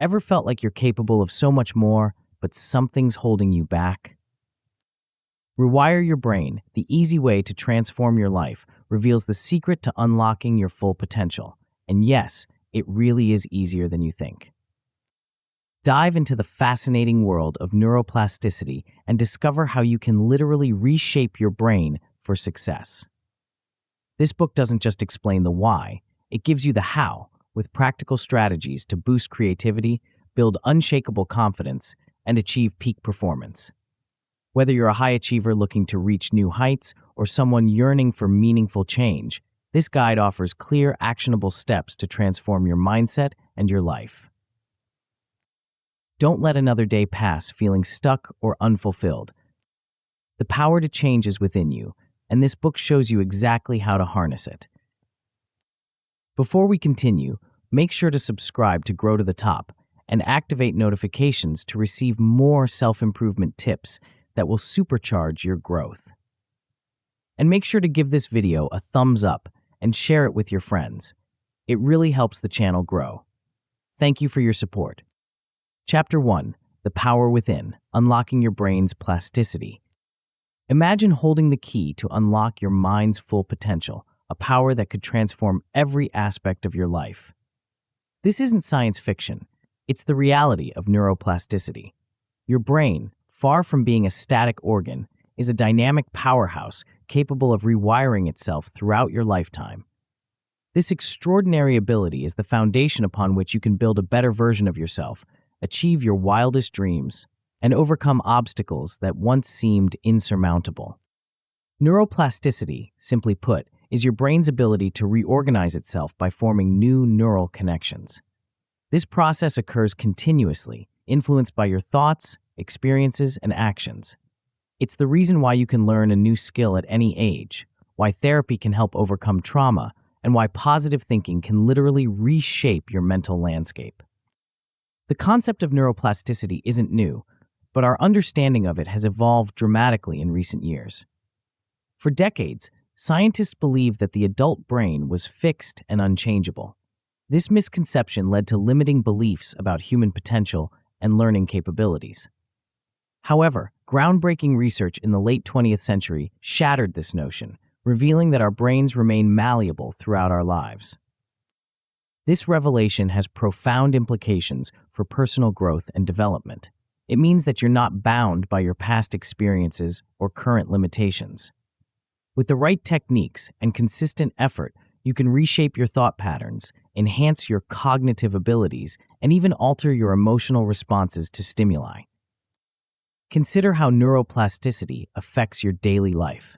Ever felt like you're capable of so much more, but something's holding you back? Rewire Your Brain, the easy way to transform your life, reveals the secret to unlocking your full potential. And yes, it really is easier than you think. Dive into the fascinating world of neuroplasticity and discover how you can literally reshape your brain for success. This book doesn't just explain the why, it gives you the how, with practical strategies to boost creativity, build unshakable confidence, and achieve peak performance. Whether you're a high achiever looking to reach new heights or someone yearning for meaningful change, this guide offers clear, actionable steps to transform your mindset and your life. Don't let another day pass feeling stuck or unfulfilled. The power to change is within you, and this book shows you exactly how to harness it. Before we continue, make sure to subscribe to Grow to the Top and activate notifications to receive more self-improvement tips that will supercharge your growth. And make sure to give this video a thumbs up and share it with your friends. It really helps the channel grow. Thank you for your support. Chapter 1. The Power Within, Unlocking Your Brain's Plasticity. Imagine holding the key to unlock your mind's full potential, a power that could transform every aspect of your life. This isn't science fiction. It's the reality of neuroplasticity. Your brain, far from being a static organ, is a dynamic powerhouse capable of rewiring itself throughout your lifetime. This extraordinary ability is the foundation upon which you can build a better version of yourself, achieve your wildest dreams, and overcome obstacles that once seemed insurmountable. Neuroplasticity, simply put, is your brain's ability to reorganize itself by forming new neural connections. This process occurs continuously, influenced by your thoughts, experiences, and actions. It's the reason why you can learn a new skill at any age, why therapy can help overcome trauma, and why positive thinking can literally reshape your mental landscape. The concept of neuroplasticity isn't new, but our understanding of it has evolved dramatically in recent years. For decades, scientists believed that the adult brain was fixed and unchangeable. This misconception led to limiting beliefs about human potential and learning capabilities. However, groundbreaking research in the late 20th century shattered this notion, revealing that our brains remain malleable throughout our lives. This revelation has profound implications for personal growth and development. It means that you're not bound by your past experiences or current limitations. With the right techniques and consistent effort, you can reshape your thought patterns, enhance your cognitive abilities, and even alter your emotional responses to stimuli. Consider how neuroplasticity affects your daily life.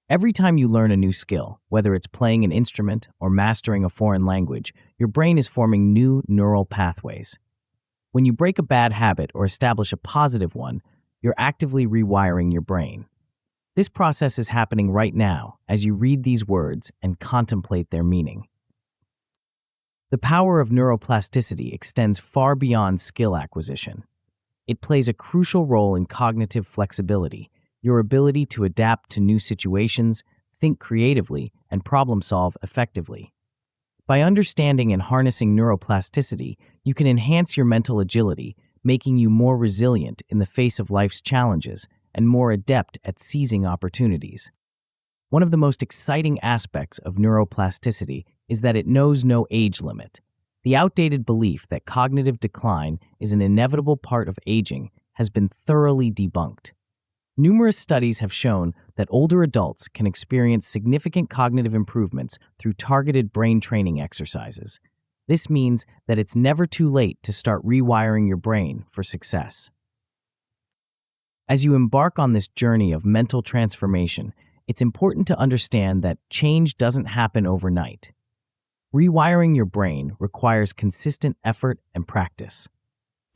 Every time you learn a new skill, whether it's playing an instrument or mastering a foreign language, your brain is forming new neural pathways. When you break a bad habit or establish a positive one, you're actively rewiring your brain. This process is happening right now as you read these words and contemplate their meaning. The power of neuroplasticity extends far beyond skill acquisition. It plays a crucial role in cognitive flexibility, your ability to adapt to new situations, think creatively, and problem-solve effectively. By understanding and harnessing neuroplasticity, you can enhance your mental agility, making you more resilient in the face of life's challenges and more adept at seizing opportunities. One of the most exciting aspects of neuroplasticity is that it knows no age limit. The outdated belief that cognitive decline is an inevitable part of aging has been thoroughly debunked. Numerous studies have shown that older adults can experience significant cognitive improvements through targeted brain training exercises. This means that it's never too late to start rewiring your brain for success. As you embark on this journey of mental transformation, it's important to understand that change doesn't happen overnight. Rewiring your brain requires consistent effort and practice.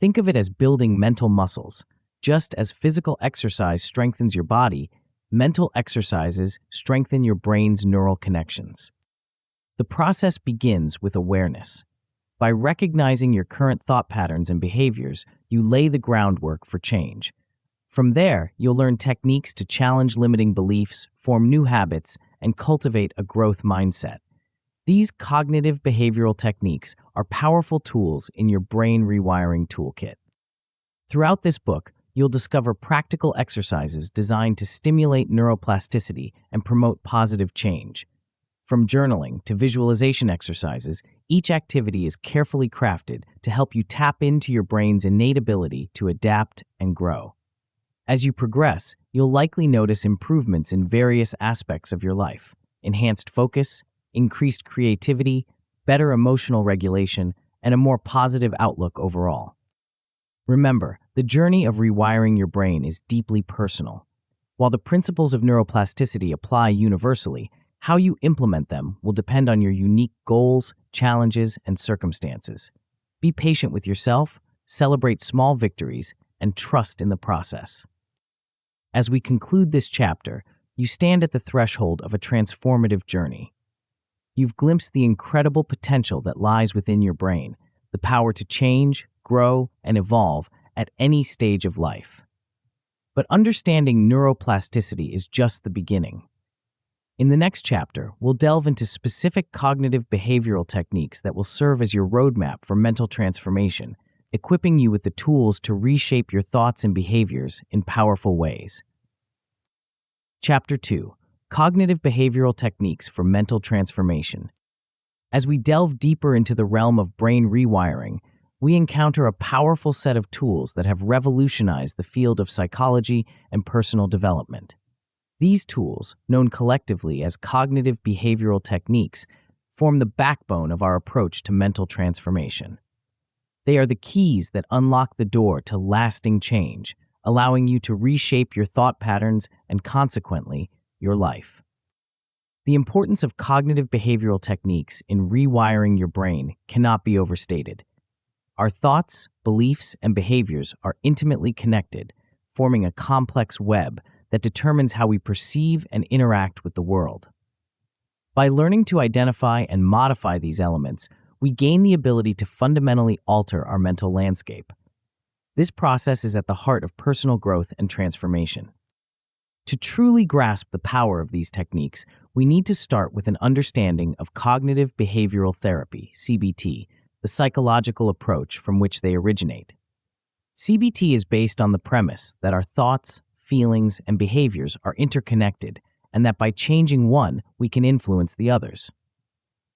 Think of it as building mental muscles. Just as physical exercise strengthens your body, mental exercises strengthen your brain's neural connections. The process begins with awareness. By recognizing your current thought patterns and behaviors, you lay the groundwork for change. From there, you'll learn techniques to challenge limiting beliefs, form new habits, and cultivate a growth mindset. These cognitive behavioral techniques are powerful tools in your brain rewiring toolkit. Throughout this book, you'll discover practical exercises designed to stimulate neuroplasticity and promote positive change. From journaling to visualization exercises, each activity is carefully crafted to help you tap into your brain's innate ability to adapt and grow. As you progress, you'll likely notice improvements in various aspects of your life: enhanced focus, increased creativity, better emotional regulation, and a more positive outlook overall. Remember, the journey of rewiring your brain is deeply personal. While the principles of neuroplasticity apply universally, how you implement them will depend on your unique goals, challenges, and circumstances. Be patient with yourself, celebrate small victories, and trust in the process. As we conclude this chapter, you stand at the threshold of a transformative journey. You've glimpsed the incredible potential that lies within your brain, the power to change, grow, and evolve at any stage of life. But understanding neuroplasticity is just the beginning. In the next chapter, we'll delve into specific cognitive behavioral techniques that will serve as your roadmap for mental transformation, equipping you with the tools to reshape your thoughts and behaviors in powerful ways. Chapter 2: Cognitive Behavioral Techniques for Mental Transformation. As we delve deeper into the realm of brain rewiring, we encounter a powerful set of tools that have revolutionized the field of psychology and personal development. These tools, known collectively as cognitive behavioral techniques, form the backbone of our approach to mental transformation. They are the keys that unlock the door to lasting change, allowing you to reshape your thought patterns and, consequently, your life. The importance of cognitive behavioral techniques in rewiring your brain cannot be overstated. Our thoughts, beliefs, and behaviors are intimately connected, forming a complex web that determines how we perceive and interact with the world. By learning to identify and modify these elements, we gain the ability to fundamentally alter our mental landscape. This process is at the heart of personal growth and transformation. To truly grasp the power of these techniques, we need to start with an understanding of cognitive behavioral therapy, CBT, the psychological approach from which they originate. CBT is based on the premise that our thoughts, feelings, and behaviors are interconnected, and that by changing one, we can influence the others.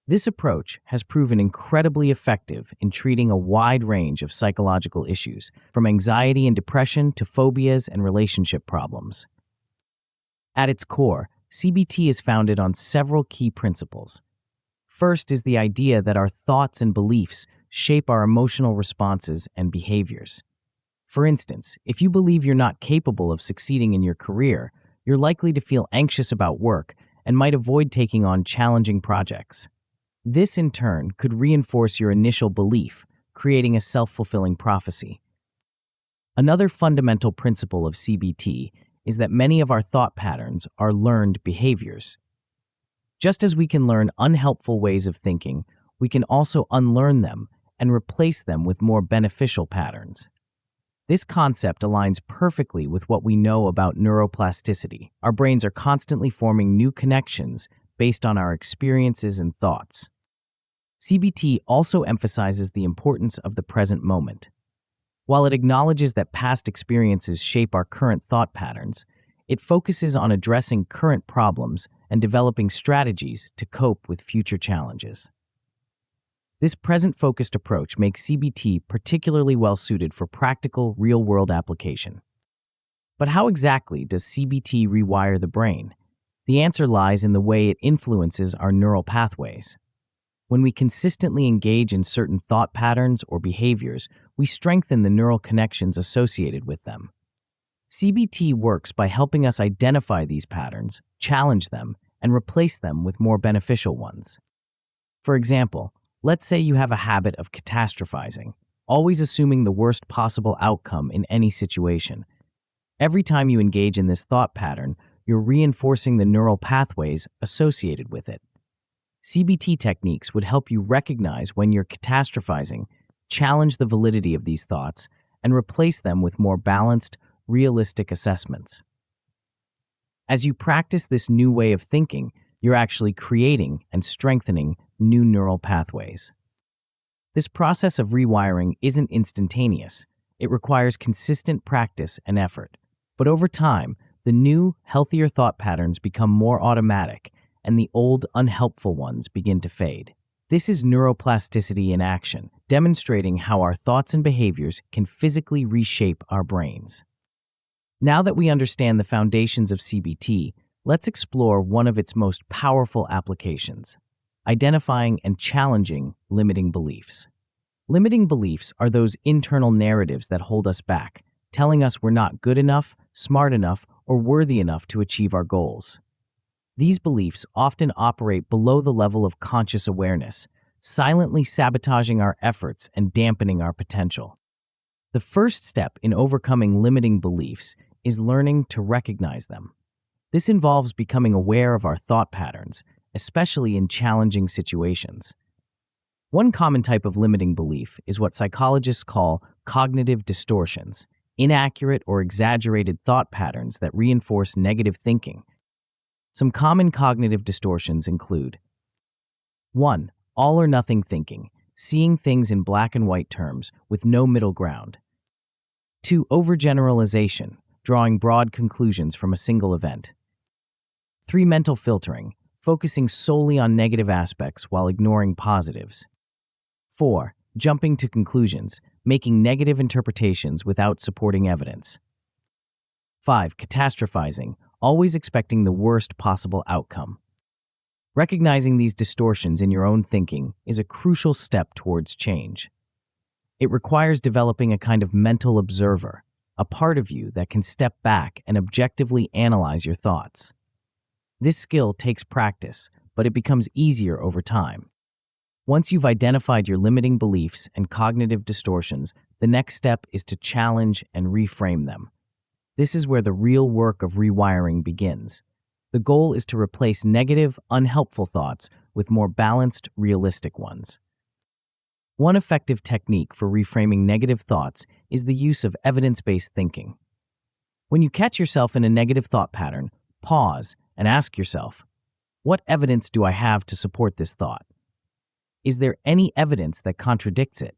This approach has proven incredibly effective in treating a wide range of psychological issues, from anxiety and depression to phobias and relationship problems. At its core, CBT is founded on several key principles. First is the idea that our thoughts and beliefs shape our emotional responses and behaviors. For instance, if you believe you're not capable of succeeding in your career, you're likely to feel anxious about work and might avoid taking on challenging projects. This, in turn, could reinforce your initial belief, creating a self-fulfilling prophecy. Another fundamental principle of CBT is that many of our thought patterns are learned behaviors. Just as we can learn unhelpful ways of thinking, we can also unlearn them and replace them with more beneficial patterns. This concept aligns perfectly with what we know about neuroplasticity. Our brains are constantly forming new connections based on our experiences and thoughts. CBT also emphasizes the importance of the present moment. While it acknowledges that past experiences shape our current thought patterns, it focuses on addressing current problems and developing strategies to cope with future challenges. This present-focused approach makes CBT particularly well-suited for practical, real-world application. But how exactly does CBT rewire the brain? The answer lies in the way it influences our neural pathways. When we consistently engage in certain thought patterns or behaviors, we strengthen the neural connections associated with them. CBT works by helping us identify these patterns, challenge them, and replace them with more beneficial ones. For example, let's say you have a habit of catastrophizing, always assuming the worst possible outcome in any situation. Every time you engage in this thought pattern, you're reinforcing the neural pathways associated with it. CBT techniques would help you recognize when you're catastrophizing, challenge the validity of these thoughts, and replace them with more balanced, realistic assessments. As you practice this new way of thinking, you're actually creating and strengthening new neural pathways. This process of rewiring isn't instantaneous. It requires consistent practice and effort. But over time, the new, healthier thought patterns become more automatic, and the old, unhelpful ones begin to fade. This is neuroplasticity in action, demonstrating how our thoughts and behaviors can physically reshape our brains. Now that we understand the foundations of CBT, let's explore one of its most powerful applications: identifying and challenging limiting beliefs. Limiting beliefs are those internal narratives that hold us back, telling us we're not good enough, smart enough, or worthy enough to achieve our goals. These beliefs often operate below the level of conscious awareness, silently sabotaging our efforts and dampening our potential. The first step in overcoming limiting beliefs is learning to recognize them. This involves becoming aware of our thought patterns, especially in challenging situations. One common type of limiting belief is what psychologists call cognitive distortions, inaccurate or exaggerated thought patterns that reinforce negative thinking. Some common cognitive distortions include: 1. All or nothing thinking, seeing things in black and white terms with no middle ground. 2. Overgeneralization, drawing broad conclusions from a single event. 3. Mental filtering, focusing solely on negative aspects while ignoring positives. 4. Jumping to conclusions, making negative interpretations without supporting evidence. 5. Catastrophizing, always expecting the worst possible outcome. Recognizing these distortions in your own thinking is a crucial step towards change. It requires developing a kind of mental observer, a part of you that can step back and objectively analyze your thoughts. This skill takes practice, but it becomes easier over time. Once you've identified your limiting beliefs and cognitive distortions, the next step is to challenge and reframe them. This is where the real work of rewiring begins. The goal is to replace negative, unhelpful thoughts with more balanced, realistic ones. One effective technique for reframing negative thoughts is the use of evidence-based thinking. When you catch yourself in a negative thought pattern, pause and ask yourself, what evidence do I have to support this thought? Is there any evidence that contradicts it?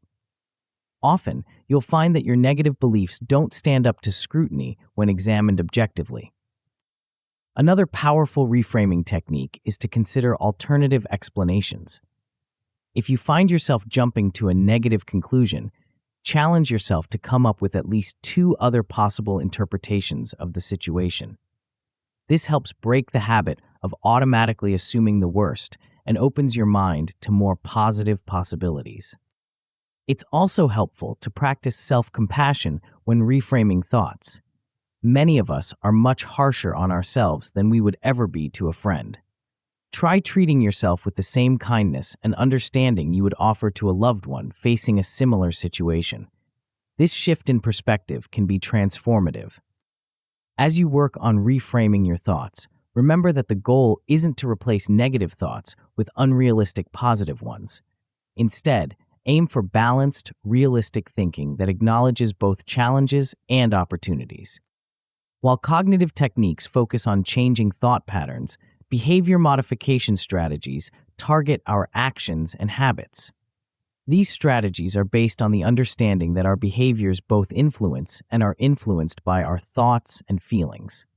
Often, you'll find that your negative beliefs don't stand up to scrutiny when examined objectively. Another powerful reframing technique is to consider alternative explanations. If you find yourself jumping to a negative conclusion, challenge yourself to come up with at least 2 other possible interpretations of the situation. This helps break the habit of automatically assuming the worst and opens your mind to more positive possibilities. It's also helpful to practice self-compassion when reframing thoughts. Many of us are much harsher on ourselves than we would ever be to a friend. Try treating yourself with the same kindness and understanding you would offer to a loved one facing a similar situation. This shift in perspective can be transformative. As you work on reframing your thoughts, remember that the goal isn't to replace negative thoughts with unrealistic positive ones. Instead, aim for balanced, realistic thinking that acknowledges both challenges and opportunities. While cognitive techniques focus on changing thought patterns, behavior modification strategies target our actions and habits. These strategies are based on the understanding that our behaviors both influence and are influenced by our thoughts and feelings.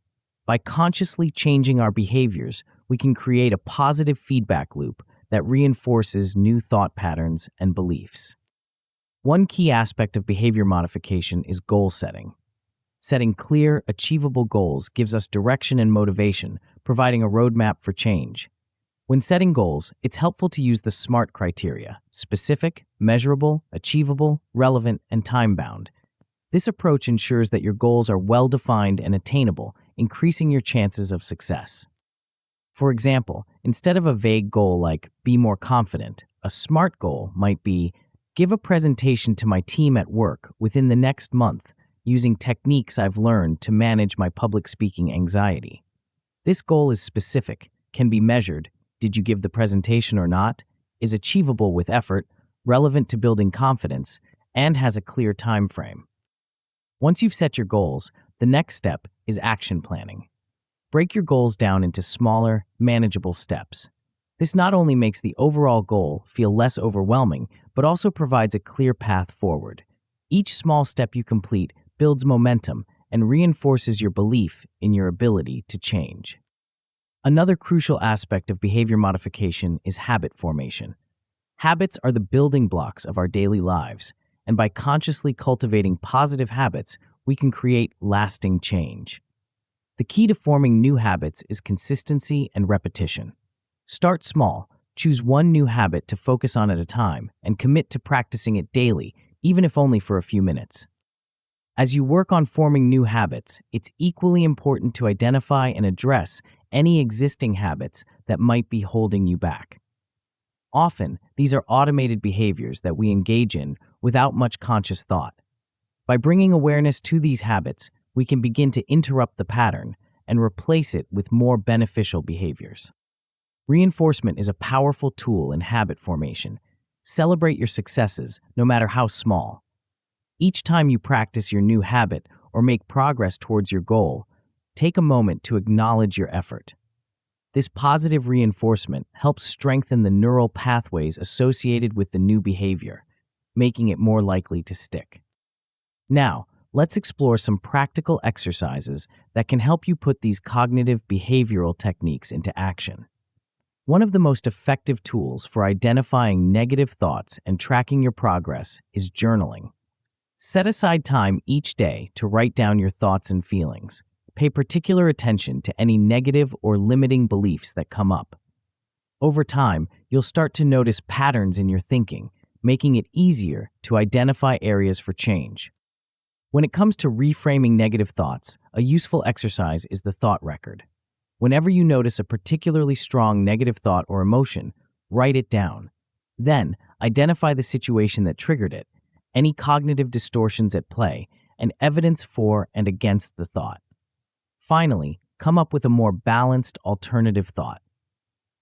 By consciously changing our behaviors, we can create a positive feedback loop that reinforces new thought patterns and beliefs. One key aspect of behavior modification is goal setting. Setting clear, achievable goals gives us direction and motivation, providing a roadmap for change. When setting goals, it's helpful to use the SMART criteria: specific, measurable, achievable, relevant, and time-bound. This approach ensures that your goals are well-defined and attainable, increasing your chances of success. For example, instead of a vague goal like "be more confident," a SMART goal might be "give a presentation to my team at work within the next month using techniques I've learned to manage my public speaking anxiety." This goal is specific, can be measured, did you give the presentation or not, is achievable with effort, relevant to building confidence, and has a clear time frame. Once you've set your goals, the next step is action planning. Break your goals down into smaller, manageable steps. This not only makes the overall goal feel less overwhelming, but also provides a clear path forward. Each small step you complete builds momentum and reinforces your belief in your ability to change. Another crucial aspect of behavior modification is habit formation. Habits are the building blocks of our daily lives, and by consciously cultivating positive habits, we can create lasting change. The key to forming new habits is consistency and repetition. Start small, choose one new habit to focus on at a time, and commit to practicing it daily, even if only for a few minutes. As you work on forming new habits, it's equally important to identify and address any existing habits that might be holding you back. Often, these are automated behaviors that we engage in without much conscious thought. By bringing awareness to these habits, we can begin to interrupt the pattern and replace it with more beneficial behaviors. Reinforcement is a powerful tool in habit formation. Celebrate your successes, no matter how small. Each time you practice your new habit or make progress towards your goal, take a moment to acknowledge your effort. This positive reinforcement helps strengthen the neural pathways associated with the new behavior, making it more likely to stick. Now, let's explore some practical exercises that can help you put these cognitive behavioral techniques into action. One of the most effective tools for identifying negative thoughts and tracking your progress is journaling. Set aside time each day to write down your thoughts and feelings. Pay particular attention to any negative or limiting beliefs that come up. Over time, you'll start to notice patterns in your thinking, making it easier to identify areas for change. When it comes to reframing negative thoughts, a useful exercise is the thought record. Whenever you notice a particularly strong negative thought or emotion, write it down. Then, identify the situation that triggered it, any cognitive distortions at play, and evidence for and against the thought. Finally, come up with a more balanced alternative thought.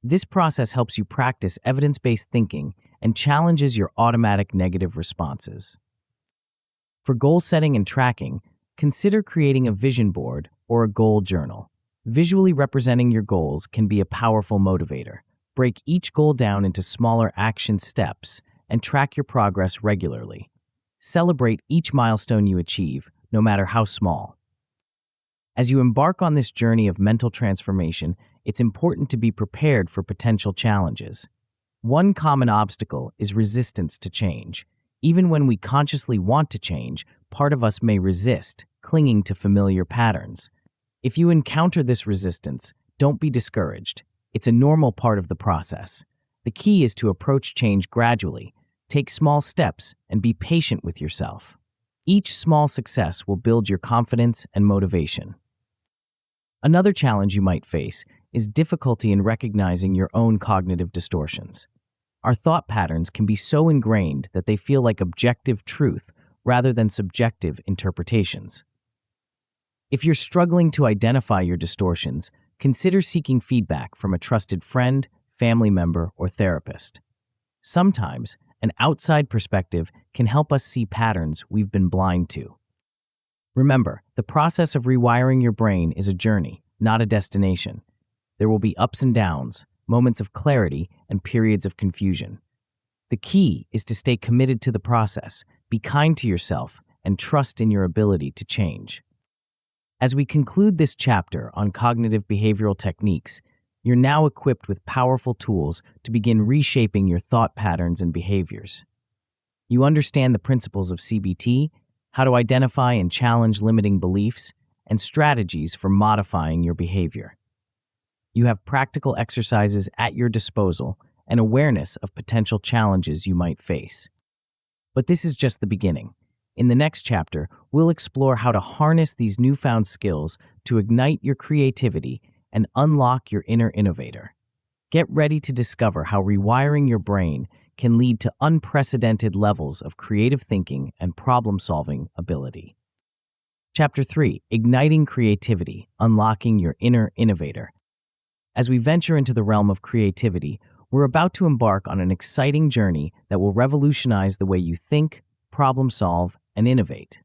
This process helps you practice evidence-based thinking and challenges your automatic negative responses. For goal setting and tracking, consider creating a vision board or a goal journal. Visually representing your goals can be a powerful motivator. Break each goal down into smaller action steps and track your progress regularly. Celebrate each milestone you achieve, no matter how small. As you embark on this journey of mental transformation, it's important to be prepared for potential challenges. One common obstacle is resistance to change. Even when we consciously want to change, part of us may resist, clinging to familiar patterns. If you encounter this resistance, don't be discouraged. It's a normal part of the process. The key is to approach change gradually, take small steps, and be patient with yourself. Each small success will build your confidence and motivation. Another challenge you might face is difficulty in recognizing your own cognitive distortions. Our thought patterns can be so ingrained that they feel like objective truth rather than subjective interpretations. If you're struggling to identify your distortions, consider seeking feedback from a trusted friend, family member, or therapist. Sometimes, an outside perspective can help us see patterns we've been blind to. Remember, the process of rewiring your brain is a journey, not a destination. There will be ups and downs, moments of clarity, and periods of confusion. The key is to stay committed to the process, be kind to yourself, and trust in your ability to change. As we conclude this chapter on cognitive behavioral techniques, you're now equipped with powerful tools to begin reshaping your thought patterns and behaviors. You understand the principles of CBT, how to identify and challenge limiting beliefs, and strategies for modifying your behavior. You have practical exercises at your disposal and awareness of potential challenges you might face. But this is just the beginning. In the next chapter, we'll explore how to harness these newfound skills to ignite your creativity and unlock your inner innovator. Get ready to discover how rewiring your brain can lead to unprecedented levels of creative thinking and problem-solving ability. Chapter 3, Igniting Creativity, Unlocking Your Inner Innovator. As we venture into the realm of creativity, we're about to embark on an exciting journey that will revolutionize the way you think, problem solve, and innovate.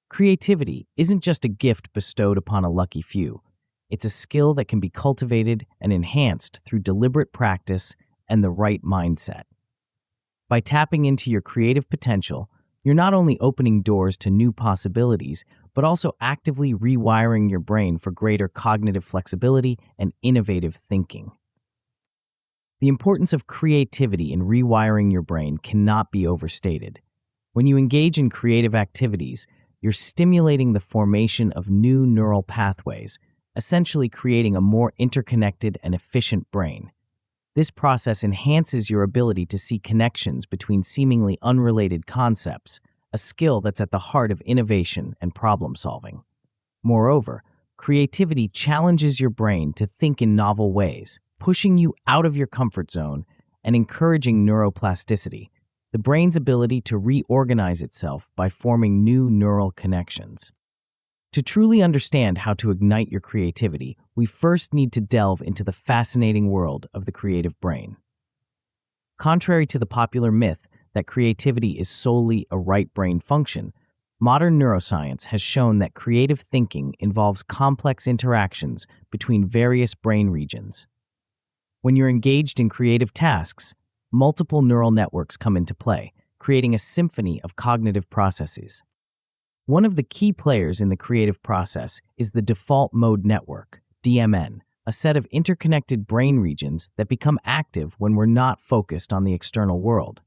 Creativity isn't just a gift bestowed upon a lucky few. It's a skill that can be cultivated and enhanced through deliberate practice and the right mindset. By tapping into your creative potential, you're not only opening doors to new possibilities, but also actively rewiring your brain for greater cognitive flexibility and innovative thinking. The importance of creativity in rewiring your brain cannot be overstated. When you engage in creative activities, you're stimulating the formation of new neural pathways, essentially creating a more interconnected and efficient brain. This process enhances your ability to see connections between seemingly unrelated concepts, a skill that's at the heart of innovation and problem solving. Moreover, creativity challenges your brain to think in novel ways, pushing you out of your comfort zone and encouraging neuroplasticity, the brain's ability to reorganize itself by forming new neural connections. To truly understand how to ignite your creativity, we first need to delve into the fascinating world of the creative brain. Contrary to the popular myth that creativity is solely a right brain function, modern neuroscience has shown that creative thinking involves complex interactions between various brain regions. When you're engaged in creative tasks, multiple neural networks come into play, creating a symphony of cognitive processes. One of the key players in the creative process is the default mode network, DMN, a set of interconnected brain regions that become active when we're not focused on the external world.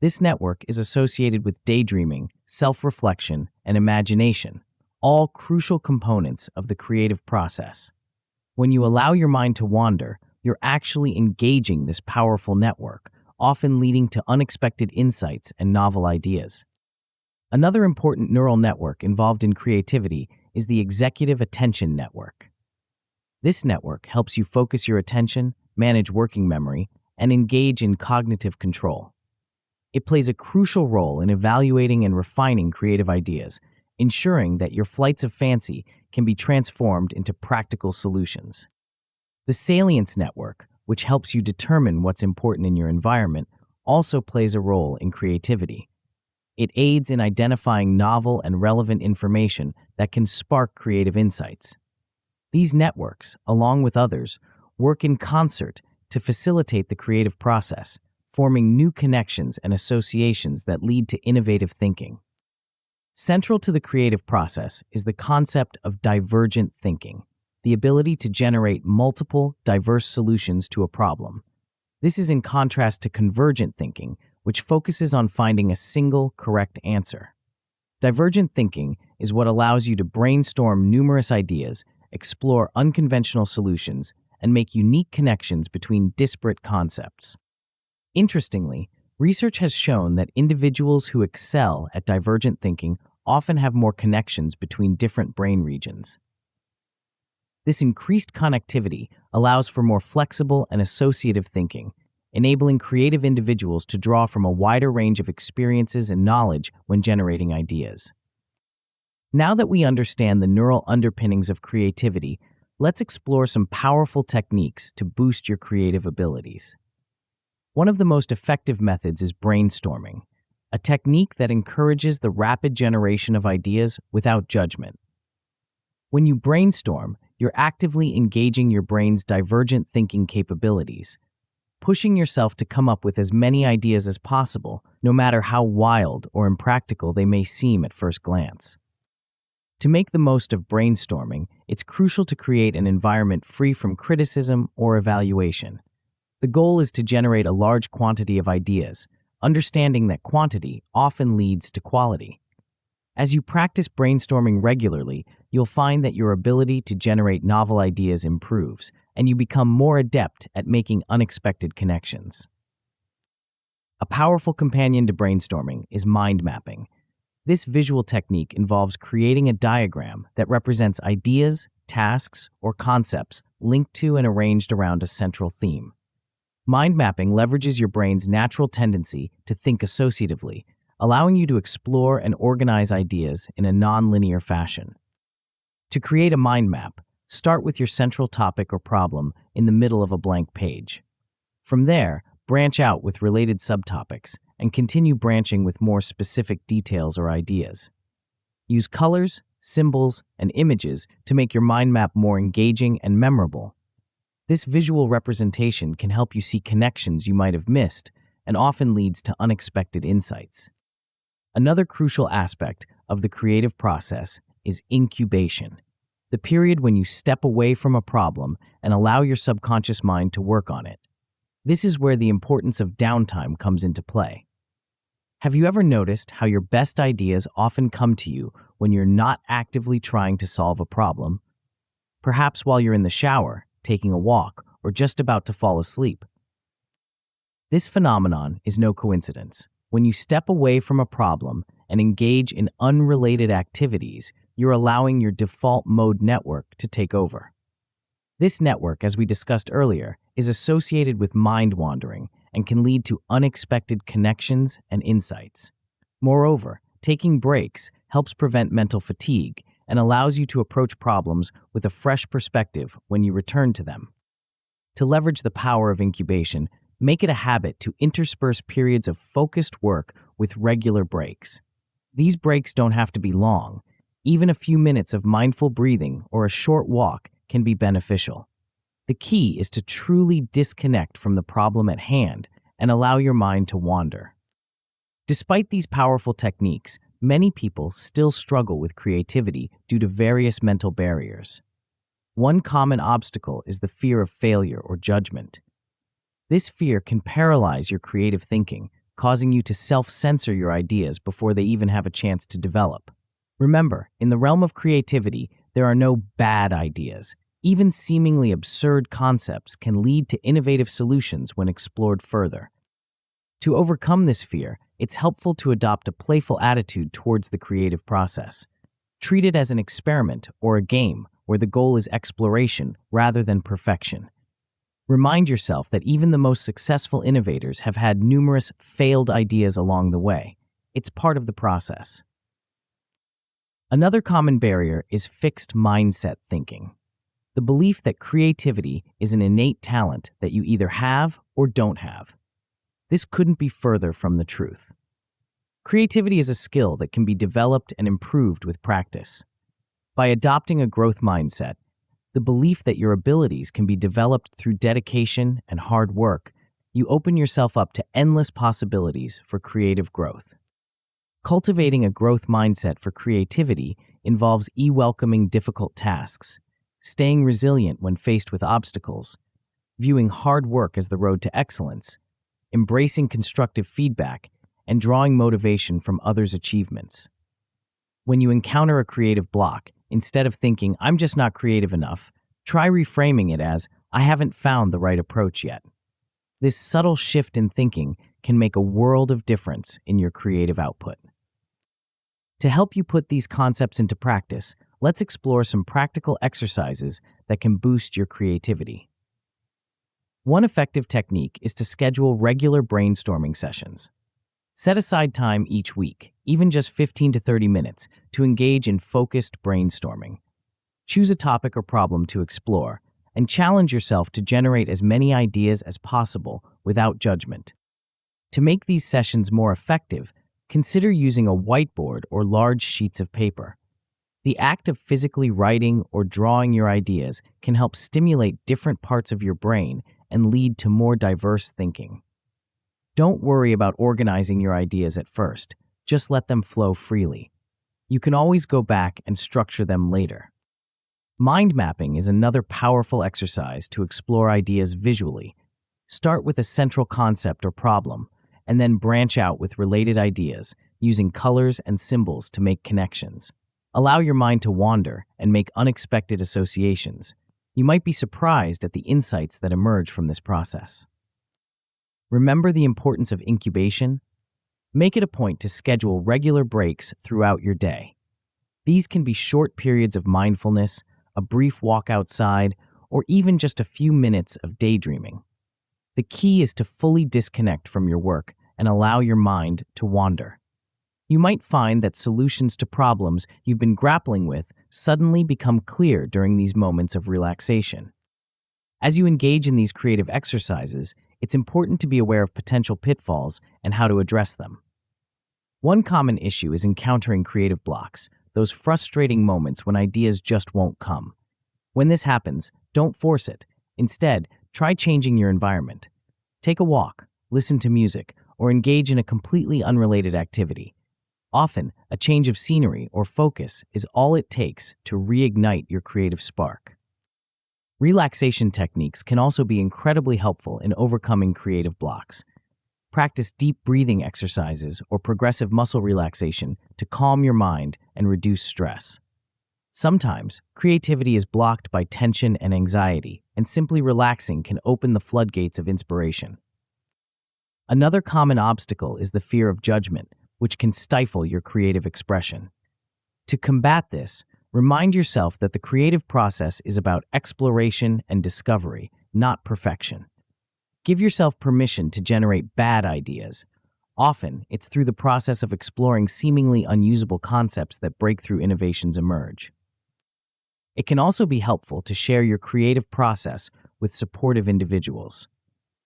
This network is associated with daydreaming, self-reflection, and imagination, all crucial components of the creative process. When you allow your mind to wander, you're actually engaging this powerful network, often leading to unexpected insights and novel ideas. Another important neural network involved in creativity is the executive attention network. This network helps you focus your attention, manage working memory, and engage in cognitive control. It plays a crucial role in evaluating and refining creative ideas, ensuring that your flights of fancy can be transformed into practical solutions. The salience network, which helps you determine what's important in your environment, also plays a role in creativity. It aids in identifying novel and relevant information that can spark creative insights. These networks, along with others, work in concert to facilitate the creative process, forming new connections and associations that lead to innovative thinking. Central to the creative process is the concept of divergent thinking, the ability to generate multiple, diverse solutions to a problem. This is in contrast to convergent thinking, which focuses on finding a single correct answer. Divergent thinking is what allows you to brainstorm numerous ideas, explore unconventional solutions, and make unique connections between disparate concepts. Interestingly, research has shown that individuals who excel at divergent thinking often have more connections between different brain regions. This increased connectivity allows for more flexible and associative thinking, enabling creative individuals to draw from a wider range of experiences and knowledge when generating ideas. Now that we understand the neural underpinnings of creativity, let's explore some powerful techniques to boost your creative abilities. One of the most effective methods is brainstorming, a technique that encourages the rapid generation of ideas without judgment. When you brainstorm, you're actively engaging your brain's divergent thinking capabilities, pushing yourself to come up with as many ideas as possible, no matter how wild or impractical they may seem at first glance. To make the most of brainstorming, it's crucial to create an environment free from criticism or evaluation. The goal is to generate a large quantity of ideas, understanding that quantity often leads to quality. As you practice brainstorming regularly, you'll find that your ability to generate novel ideas improves, and you become more adept at making unexpected connections. A powerful companion to brainstorming is mind mapping. This visual technique involves creating a diagram that represents ideas, tasks, or concepts linked to and arranged around a central theme. Mind mapping leverages your brain's natural tendency to think associatively, allowing you to explore and organize ideas in a non-linear fashion. To create a mind map, start with your central topic or problem in the middle of a blank page. From there, branch out with related subtopics and continue branching with more specific details or ideas. Use colors, symbols, and images to make your mind map more engaging and memorable. This visual representation can help you see connections you might have missed and often leads to unexpected insights. Another crucial aspect of the creative process is incubation, the period when you step away from a problem and allow your subconscious mind to work on it. This is where the importance of downtime comes into play. Have you ever noticed how your best ideas often come to you when you're not actively trying to solve a problem? Perhaps while you're in the shower, taking a walk, or just about to fall asleep. This phenomenon is no coincidence. When you step away from a problem and engage in unrelated activities, you're allowing your default mode network to take over. This network, as we discussed earlier, is associated with mind wandering and can lead to unexpected connections and insights. Moreover, taking breaks helps prevent mental fatigue and allows you to approach problems with a fresh perspective when you return to them. To leverage the power of incubation, make it a habit to intersperse periods of focused work with regular breaks. These breaks don't have to be long. Even a few minutes of mindful breathing or a short walk can be beneficial. The key is to truly disconnect from the problem at hand and allow your mind to wander. Despite these powerful techniques, many people still struggle with creativity due to various mental barriers. One common obstacle is the fear of failure or judgment. This fear can paralyze your creative thinking, causing you to self-censor your ideas before they even have a chance to develop. Remember, in the realm of creativity, there are no bad ideas. Even seemingly absurd concepts can lead to innovative solutions when explored further. To overcome this fear, it's helpful to adopt a playful attitude towards the creative process. Treat it as an experiment or a game where the goal is exploration rather than perfection. Remind yourself that even the most successful innovators have had numerous failed ideas along the way. It's part of the process. Another common barrier is fixed mindset thinking. The belief that creativity is an innate talent that you either have or don't have. This couldn't be further from the truth. Creativity is a skill that can be developed and improved with practice. By adopting a growth mindset, the belief that your abilities can be developed through dedication and hard work, you open yourself up to endless possibilities for creative growth. Cultivating a growth mindset for creativity involves welcoming difficult tasks, staying resilient when faced with obstacles, viewing hard work as the road to excellence, embracing constructive feedback, and drawing motivation from others' achievements. When you encounter a creative block, instead of thinking, "I'm just not creative enough," try reframing it as, "I haven't found the right approach yet." This subtle shift in thinking can make a world of difference in your creative output. To help you put these concepts into practice, let's explore some practical exercises that can boost your creativity. One effective technique is to schedule regular brainstorming sessions. Set aside time each week, even just 15 to 30 minutes, to engage in focused brainstorming. Choose a topic or problem to explore, and challenge yourself to generate as many ideas as possible without judgment. To make these sessions more effective, consider using a whiteboard or large sheets of paper. The act of physically writing or drawing your ideas can help stimulate different parts of your brain and lead to more diverse thinking. Don't worry about organizing your ideas at first, just let them flow freely. You can always go back and structure them later. Mind mapping is another powerful exercise to explore ideas visually. Start with a central concept or problem, and then branch out with related ideas, using colors and symbols to make connections. Allow your mind to wander and make unexpected associations. You might be surprised at the insights that emerge from this process. Remember the importance of incubation? Make it a point to schedule regular breaks throughout your day. These can be short periods of mindfulness, a brief walk outside, or even just a few minutes of daydreaming. The key is to fully disconnect from your work and allow your mind to wander. You might find that solutions to problems you've been grappling with suddenly become clear during these moments of relaxation. As you engage in these creative exercises, it's important to be aware of potential pitfalls and how to address them. One common issue is encountering creative blocks, those frustrating moments when ideas just won't come. When this happens, don't force it. Instead, try changing your environment. Take a walk, listen to music, or engage in a completely unrelated activity. Often, a change of scenery or focus is all it takes to reignite your creative spark. Relaxation techniques can also be incredibly helpful in overcoming creative blocks. Practice deep breathing exercises or progressive muscle relaxation to calm your mind and reduce stress. Sometimes, creativity is blocked by tension and anxiety, and simply relaxing can open the floodgates of inspiration. Another common obstacle is the fear of judgment, which can stifle your creative expression. To combat this, remind yourself that the creative process is about exploration and discovery, not perfection. Give yourself permission to generate bad ideas. Often, it's through the process of exploring seemingly unusable concepts that breakthrough innovations emerge. It can also be helpful to share your creative process with supportive individuals.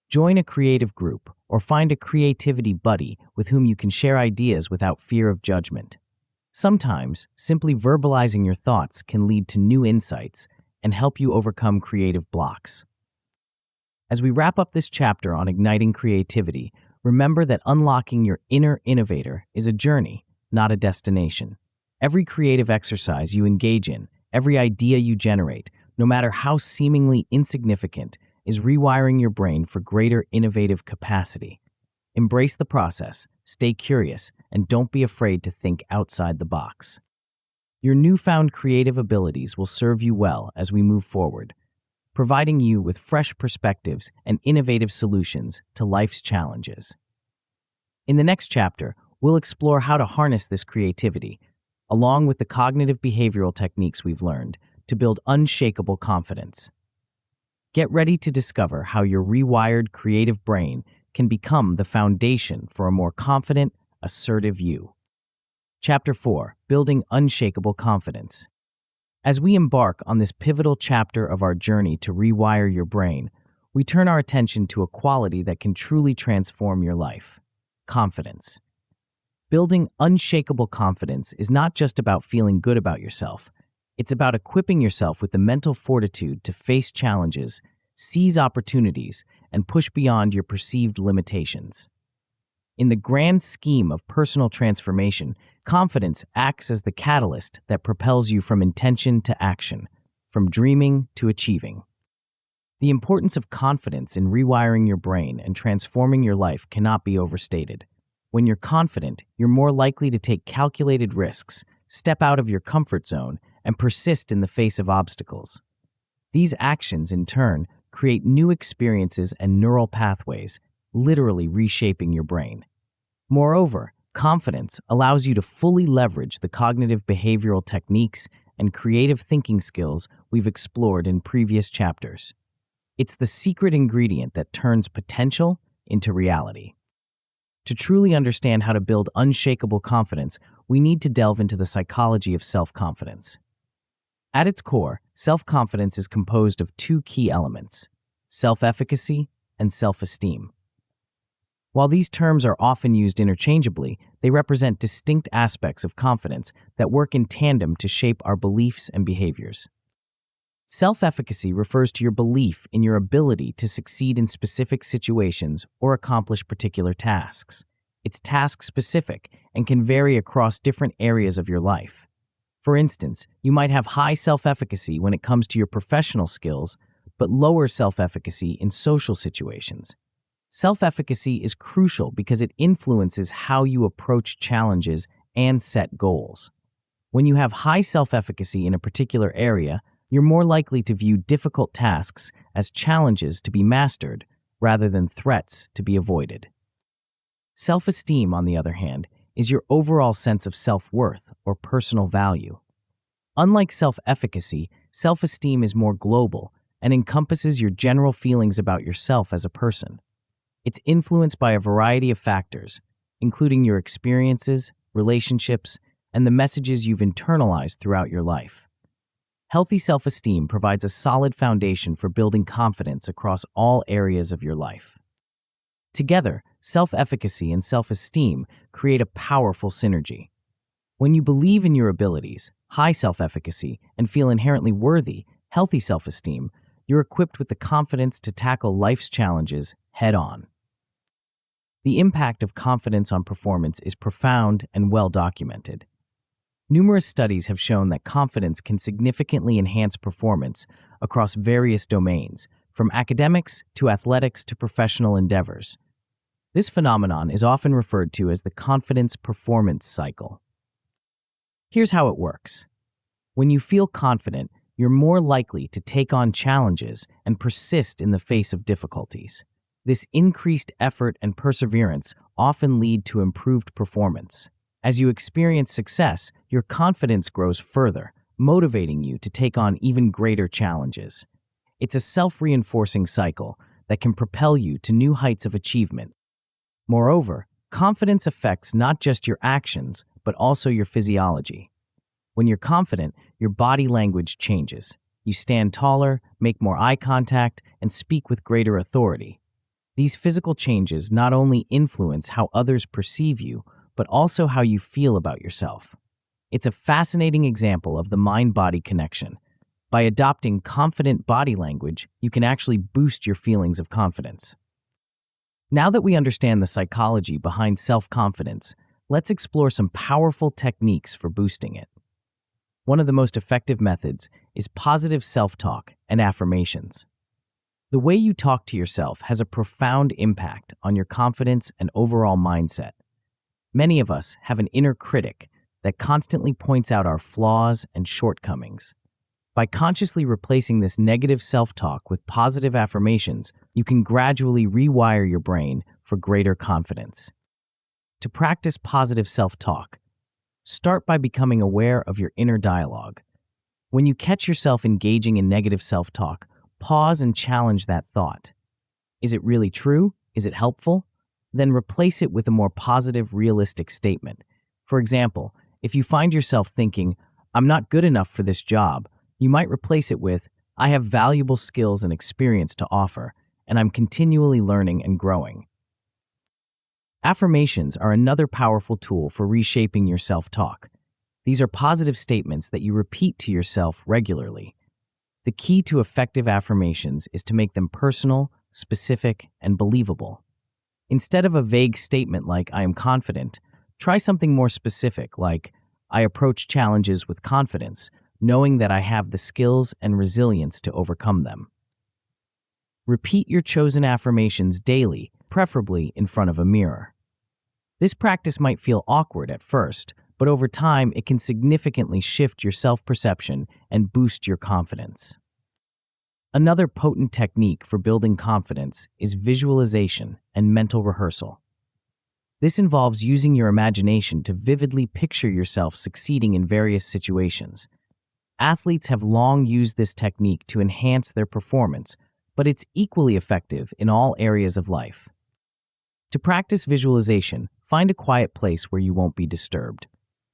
Join a creative group or find a creativity buddy with whom you can share ideas without fear of judgment. Sometimes, simply verbalizing your thoughts can lead to new insights and help you overcome creative blocks. As we wrap up this chapter on igniting creativity, remember that unlocking your inner innovator is a journey, not a destination. Every creative exercise you engage in, every idea you generate, no matter how seemingly insignificant, is rewiring your brain for greater innovative capacity. Embrace the process, stay curious, and don't be afraid to think outside the box. Your newfound creative abilities will serve you well as we move forward, providing you with fresh perspectives and innovative solutions to life's challenges. In the next chapter, we'll explore how to harness this creativity, along with the cognitive behavioral techniques we've learned, to build unshakable confidence. Get ready to discover how your rewired creative brain can become the foundation for a more confident, assertive you. Chapter 4: Building Unshakable Confidence. As we embark on this pivotal chapter of our journey to rewire your brain, we turn our attention to a quality that can truly transform your life: confidence. Building unshakable confidence is not just about feeling good about yourself. It's about equipping yourself with the mental fortitude to face challenges, seize opportunities, and push beyond your perceived limitations. In the grand scheme of personal transformation, confidence acts as the catalyst that propels you from intention to action, from dreaming to achieving. The importance of confidence in rewiring your brain and transforming your life cannot be overstated. When you're confident, you're more likely to take calculated risks, step out of your comfort zone, and persist in the face of obstacles. These actions, in turn, create new experiences and neural pathways, literally reshaping your brain. Moreover, confidence allows you to fully leverage the cognitive behavioral techniques and creative thinking skills we've explored in previous chapters. It's the secret ingredient that turns potential into reality. To truly understand how to build unshakable confidence, we need to delve into the psychology of self-confidence. At its core, self-confidence is composed of two key elements: self-efficacy and self-esteem. While these terms are often used interchangeably, they represent distinct aspects of confidence that work in tandem to shape our beliefs and behaviors. Self-efficacy refers to your belief in your ability to succeed in specific situations or accomplish particular tasks. It's task-specific and can vary across different areas of your life. For instance, you might have high self-efficacy when it comes to your professional skills, but lower self-efficacy in social situations. Self-efficacy is crucial because it influences how you approach challenges and set goals. When you have high self-efficacy in a particular area, you're more likely to view difficult tasks as challenges to be mastered rather than threats to be avoided. Self-esteem, on the other hand, is your overall sense of self-worth or personal value. Unlike self-efficacy, self-esteem is more global and encompasses your general feelings about yourself as a person. It's influenced by a variety of factors, including your experiences, relationships, and the messages you've internalized throughout your life. Healthy self-esteem provides a solid foundation for building confidence across all areas of your life. Together, self-efficacy and self-esteem create a powerful synergy. When you believe in your abilities, high self-efficacy, and feel inherently worthy, healthy self-esteem, you're equipped with the confidence to tackle life's challenges head-on. The impact of confidence on performance is profound and well documented. Numerous studies have shown that confidence can significantly enhance performance across various domains, from academics to athletics to professional endeavors. This phenomenon is often referred to as the confidence performance cycle. Here's how it works. When you feel confident, you're more likely to take on challenges and persist in the face of difficulties. This increased effort and perseverance often lead to improved performance. As you experience success, your confidence grows further, motivating you to take on even greater challenges. It's a self-reinforcing cycle that can propel you to new heights of achievement. Moreover, confidence affects not just your actions, but also your physiology. When you're confident, your body language changes. You stand taller, make more eye contact, and speak with greater authority. These physical changes not only influence how others perceive you, but also how you feel about yourself. It's a fascinating example of the mind-body connection. By adopting confident body language, you can actually boost your feelings of confidence. Now that we understand the psychology behind self-confidence, let's explore some powerful techniques for boosting it. One of the most effective methods is positive self-talk and affirmations. The way you talk to yourself has a profound impact on your confidence and overall mindset. Many of us have an inner critic that constantly points out our flaws and shortcomings. By consciously replacing this negative self-talk with positive affirmations, you can gradually rewire your brain for greater confidence. To practice positive self-talk, start by becoming aware of your inner dialogue. When you catch yourself engaging in negative self-talk, pause and challenge that thought. Is it really true? Is it helpful? Then replace it with a more positive, realistic statement. For example, if you find yourself thinking, "I'm not good enough for this job," you might replace it with, "I have valuable skills and experience to offer, and I'm continually learning and growing." Affirmations are another powerful tool for reshaping your self-talk. These are positive statements that you repeat to yourself regularly. The key to effective affirmations is to make them personal, specific, and believable. Instead of a vague statement like, "I am confident," try something more specific like, "I approach challenges with confidence, knowing that I have the skills and resilience to overcome them." Repeat your chosen affirmations daily, preferably in front of a mirror. This practice might feel awkward at first, but over time it can significantly shift your self-perception and boost your confidence. Another potent technique for building confidence is visualization and mental rehearsal. This involves using your imagination to vividly picture yourself succeeding in various situations. Athletes have long used this technique to enhance their performance, but it's equally effective in all areas of life. To practice visualization, find a quiet place where you won't be disturbed.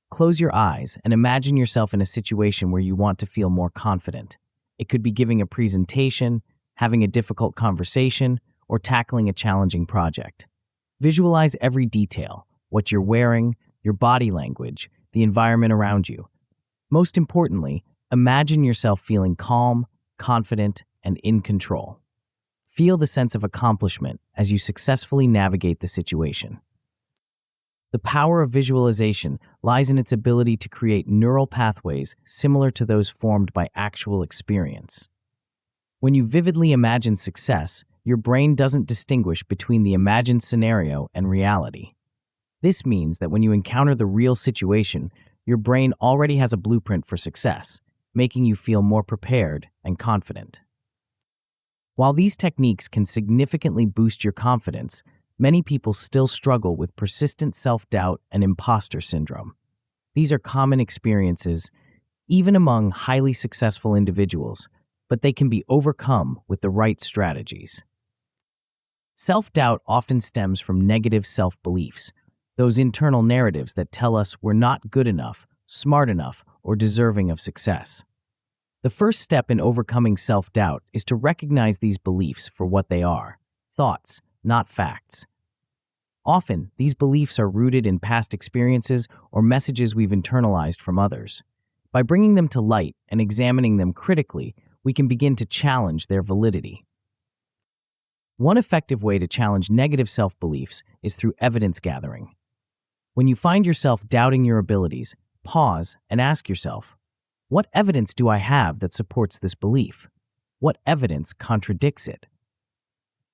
Close your eyes and imagine yourself in a situation where you want to feel more confident. It could be giving a presentation, having a difficult conversation, or tackling a challenging project. Visualize every detail: what you're wearing, your body language, the environment around you. Most importantly, imagine yourself feeling calm, confident, and in control. Feel the sense of accomplishment as you successfully navigate the situation. The power of visualization lies in its ability to create neural pathways similar to those formed by actual experience. When you vividly imagine success, your brain doesn't distinguish between the imagined scenario and reality. This means that when you encounter the real situation, your brain already has a blueprint for success, making you feel more prepared and confident. While these techniques can significantly boost your confidence, many people still struggle with persistent self-doubt and imposter syndrome. These are common experiences, even among highly successful individuals, but they can be overcome with the right strategies. Self-doubt often stems from negative self-beliefs, those internal narratives that tell us we're not good enough, smart enough, or deserving of success. The first step in overcoming self-doubt is to recognize these beliefs for what they are: thoughts, not facts. Often, these beliefs are rooted in past experiences or messages we've internalized from others. By bringing them to light and examining them critically, we can begin to challenge their validity. One effective way to challenge negative self-beliefs is through evidence gathering. When you find yourself doubting your abilities, pause and ask yourself, what evidence do I have that supports this belief? What evidence contradicts it?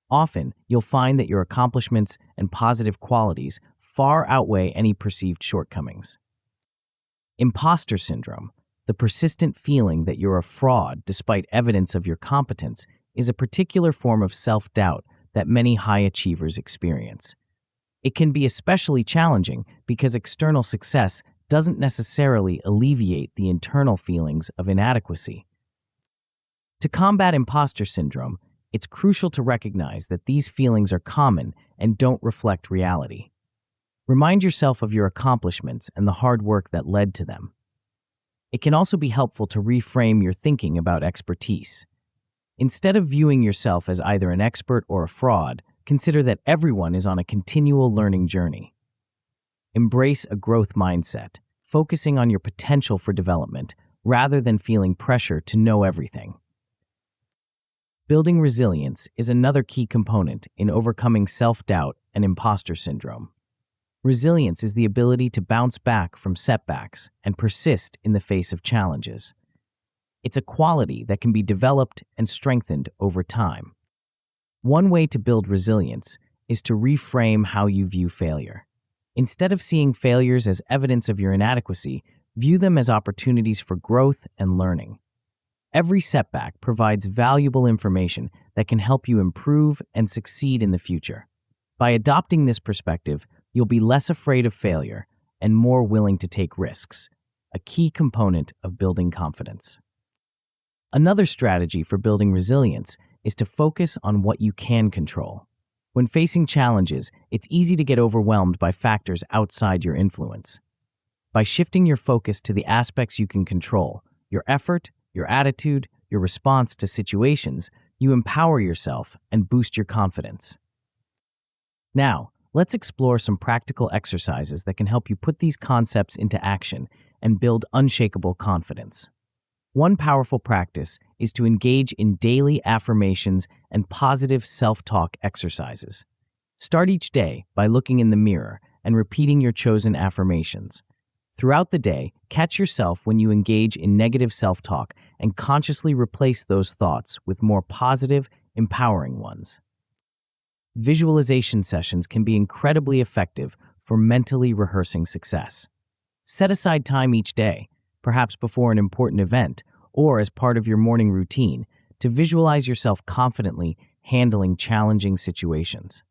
Often, you'll find that your accomplishments and positive qualities far outweigh any perceived shortcomings. Imposter syndrome, the persistent feeling that you're a fraud despite evidence of your competence, is a particular form of self-doubt that many high achievers experience. It can be especially challenging because external success doesn't necessarily alleviate the internal feelings of inadequacy. To combat imposter syndrome, it's crucial to recognize that these feelings are common and don't reflect reality. Remind yourself of your accomplishments and the hard work that led to them. It can also be helpful to reframe your thinking about expertise. Instead of viewing yourself as either an expert or a fraud, consider that everyone is on a continual learning journey. Embrace a growth mindset, focusing on your potential for development rather than feeling pressure to know everything. Building resilience is another key component in overcoming self-doubt and imposter syndrome. Resilience is the ability to bounce back from setbacks and persist in the face of challenges. It's a quality that can be developed and strengthened over time. One way to build resilience is to reframe how you view failure. Instead of seeing failures as evidence of your inadequacy, view them as opportunities for growth and learning. Every setback provides valuable information that can help you improve and succeed in the future. By adopting this perspective, you'll be less afraid of failure and more willing to take risks, a key component of building confidence. Another strategy for building resilience is to focus on what you can control. When facing challenges, it's easy to get overwhelmed by factors outside your influence. By shifting your focus to the aspects you can control, your effort, your attitude, your response to situations, you empower yourself and boost your confidence. Now, let's explore some practical exercises that can help you put these concepts into action and build unshakable confidence. One powerful practice is to engage in daily affirmations and positive self-talk exercises. Start each day by looking in the mirror and repeating your chosen affirmations. Throughout the day, catch yourself when you engage in negative self-talk and consciously replace those thoughts with more positive, empowering ones. Visualization sessions can be incredibly effective for mentally rehearsing success. Set aside time each day, perhaps before an important event or as part of your morning routine, to visualize yourself confidently handling challenging situations.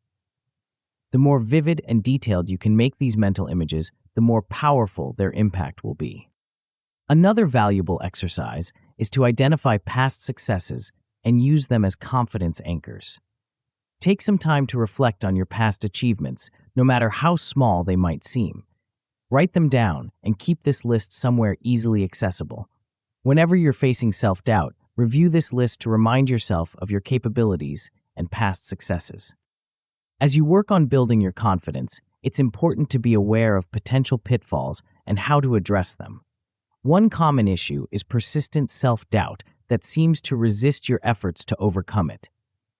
The more vivid and detailed you can make these mental images, the more powerful their impact will be. Another valuable exercise is to identify past successes and use them as confidence anchors. Take some time to reflect on your past achievements, no matter how small they might seem. Write them down and keep this list somewhere easily accessible. Whenever you're facing self-doubt, review this list to remind yourself of your capabilities and past successes. As you work on building your confidence, it's important to be aware of potential pitfalls and how to address them. One common issue is persistent self-doubt that seems to resist your efforts to overcome it.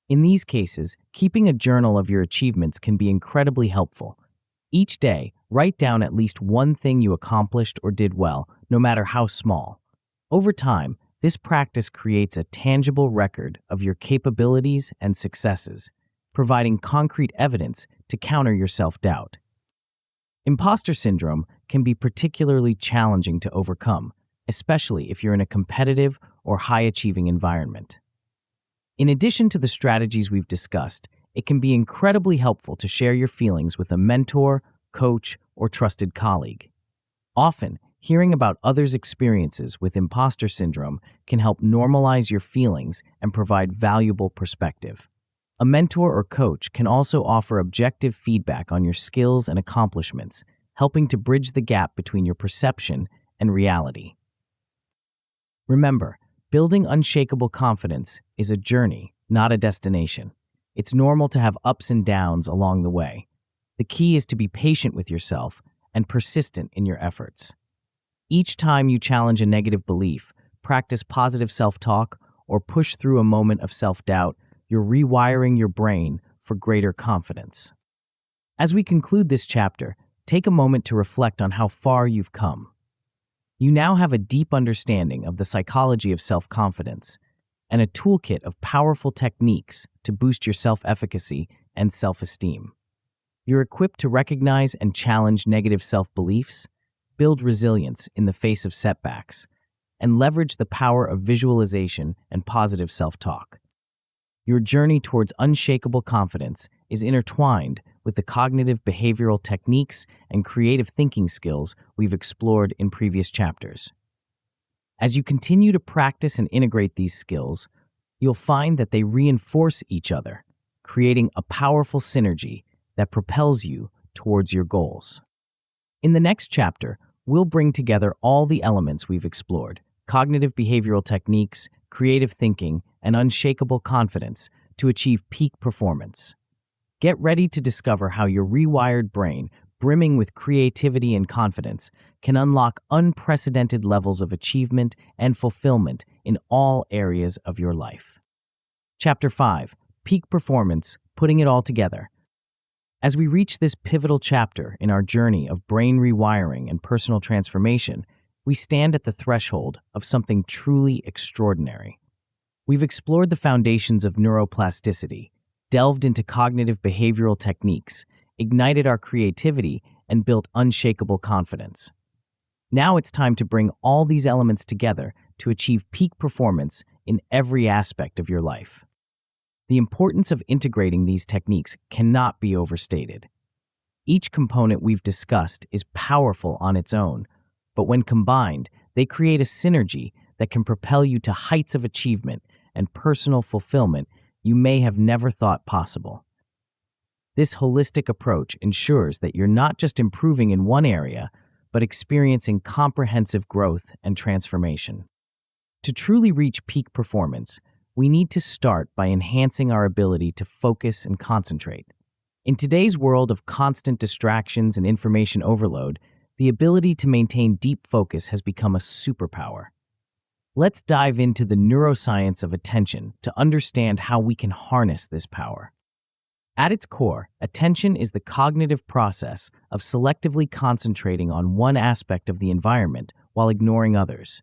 In these cases, keeping a journal of your achievements can be incredibly helpful. Each day, write down at least one thing you accomplished or did well, no matter how small. Over time, this practice creates a tangible record of your capabilities and successes, providing concrete evidence to counter your self-doubt. Imposter syndrome can be particularly challenging to overcome, especially if you're in a competitive or high-achieving environment. In addition to the strategies we've discussed, it can be incredibly helpful to share your feelings with a mentor, coach, or trusted colleague. Often, hearing about others' experiences with imposter syndrome can help normalize your feelings and provide valuable perspective. A mentor or coach can also offer objective feedback on your skills and accomplishments, helping to bridge the gap between your perception and reality. Remember, building unshakable confidence is a journey, not a destination. It's normal to have ups and downs along the way. The key is to be patient with yourself and persistent in your efforts. Each time you challenge a negative belief, practice positive self-talk, or push through a moment of self-doubt, you're rewiring your brain for greater confidence. As we conclude this chapter, take a moment to reflect on how far you've come. You now have a deep understanding of the psychology of self-confidence and a toolkit of powerful techniques to boost your self-efficacy and self-esteem. You're equipped to recognize and challenge negative self-beliefs, build resilience in the face of setbacks, and leverage the power of visualization and positive self-talk. Your journey towards unshakable confidence is intertwined with the cognitive behavioral techniques and creative thinking skills we've explored in previous chapters. As you continue to practice and integrate these skills, you'll find that they reinforce each other, creating a powerful synergy that propels you towards your goals. In the next chapter, we'll bring together all the elements we've explored: cognitive behavioral techniques, creative thinking, and unshakable confidence to achieve peak performance. Get ready to discover how your rewired brain, brimming with creativity and confidence, can unlock unprecedented levels of achievement and fulfillment in all areas of your life. Chapter 5: Peak Performance, Putting It All Together. As we reach this pivotal chapter in our journey of brain rewiring and personal transformation, we stand at the threshold of something truly extraordinary. We've explored the foundations of neuroplasticity, delved into cognitive behavioral techniques, ignited our creativity, and built unshakable confidence. Now it's time to bring all these elements together to achieve peak performance in every aspect of your life. The importance of integrating these techniques cannot be overstated. Each component we've discussed is powerful on its own, but when combined, they create a synergy that can propel you to heights of achievement and personal fulfillment you may have never thought possible. This holistic approach ensures that you're not just improving in one area, but experiencing comprehensive growth and transformation. To truly reach peak performance, we need to start by enhancing our ability to focus and concentrate. In today's world of constant distractions and information overload, the ability to maintain deep focus has become a superpower. Let's dive into the neuroscience of attention to understand how we can harness this power. At its core, attention is the cognitive process of selectively concentrating on one aspect of the environment while ignoring others.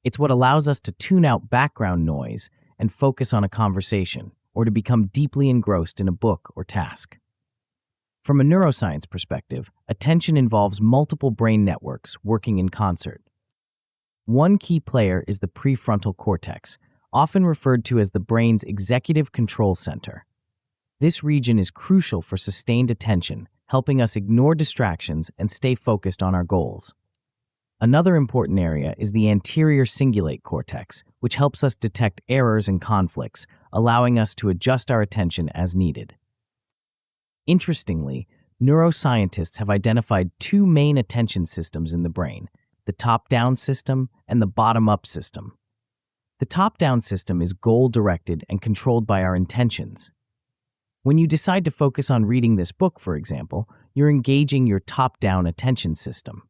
It's what allows us to tune out background noise and focus on a conversation, or to become deeply engrossed in a book or task. From a neuroscience perspective, attention involves multiple brain networks working in concert. One key player is the prefrontal cortex, often referred to as the brain's executive control center. This region is crucial for sustained attention, helping us ignore distractions and stay focused on our goals. Another important area is the anterior cingulate cortex, which helps us detect errors and conflicts, allowing us to adjust our attention as needed. Interestingly, neuroscientists have identified two main attention systems in the brain: the top-down system and the bottom-up system. The top-down system is goal-directed and controlled by our intentions. When you decide to focus on reading this book, for example, you're engaging your top-down attention system.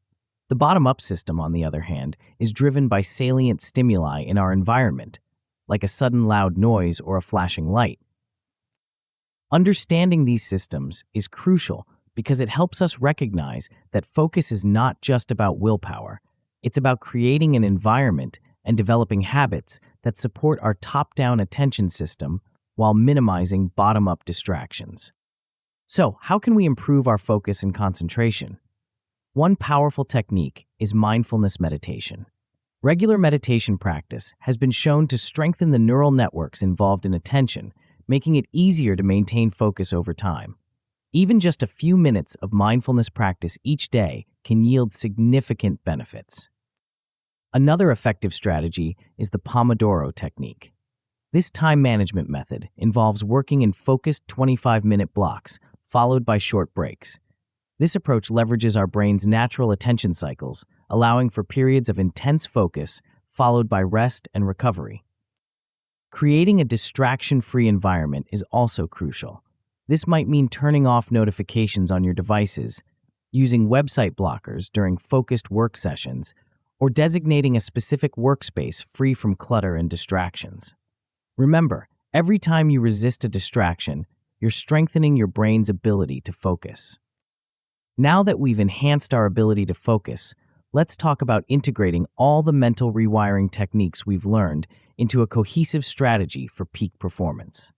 The bottom-up system, on the other hand, is driven by salient stimuli in our environment, like a sudden loud noise or a flashing light. Understanding these systems is crucial because it helps us recognize that focus is not just about willpower. It's about creating an environment and developing habits that support our top-down attention system while minimizing bottom-up distractions. So, how can we improve our focus and concentration? One powerful technique is mindfulness meditation. Regular meditation practice has been shown to strengthen the neural networks involved in attention, making it easier to maintain focus over time. Even just a few minutes of mindfulness practice each day can yield significant benefits. Another effective strategy is the Pomodoro technique. This time management method involves working in focused 25-minute blocks, followed by short breaks. This approach leverages our brain's natural attention cycles, allowing for periods of intense focus, followed by rest and recovery. Creating a distraction-free environment is also crucial. This might mean turning off notifications on your devices, using website blockers during focused work sessions, or designating a specific workspace free from clutter and distractions. Remember, every time you resist a distraction, you're strengthening your brain's ability to focus. Now that we've enhanced our ability to focus, let's talk about integrating all the mental rewiring techniques we've learned into a cohesive strategy for peak performance.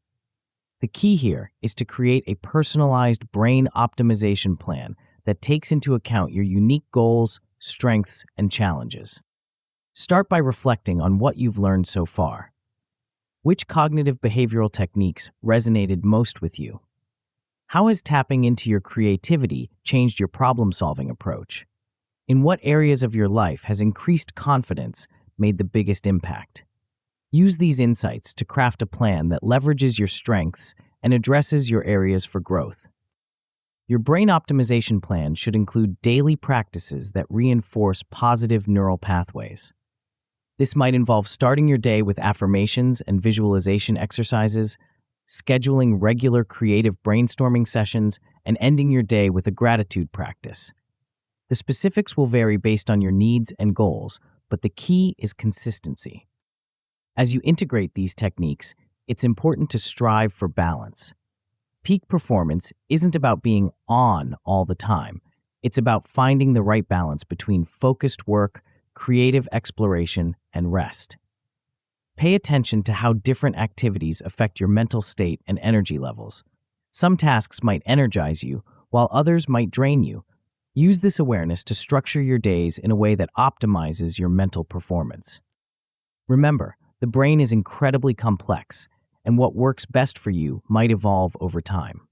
The key here is to create a personalized brain optimization plan that takes into account your unique goals, strengths, and challenges. Start by reflecting on what you've learned so far. Which cognitive behavioral techniques resonated most with you? How has tapping into your creativity changed your problem-solving approach? In what areas of your life has increased confidence made the biggest impact? Use these insights to craft a plan that leverages your strengths and addresses your areas for growth. Your brain optimization plan should include daily practices that reinforce positive neural pathways. This might involve starting your day with affirmations and visualization exercises, scheduling regular creative brainstorming sessions, and ending your day with a gratitude practice. The specifics will vary based on your needs and goals, but the key is consistency. As you integrate these techniques, it's important to strive for balance. Peak performance isn't about being on all the time. It's about finding the right balance between focused work, creative exploration, and rest. Pay attention to how different activities affect your mental state and energy levels. Some tasks might energize you, while others might drain you. Use this awareness to structure your days in a way that optimizes your mental performance. Remember, the brain is incredibly complex, and what works best for you might evolve over time.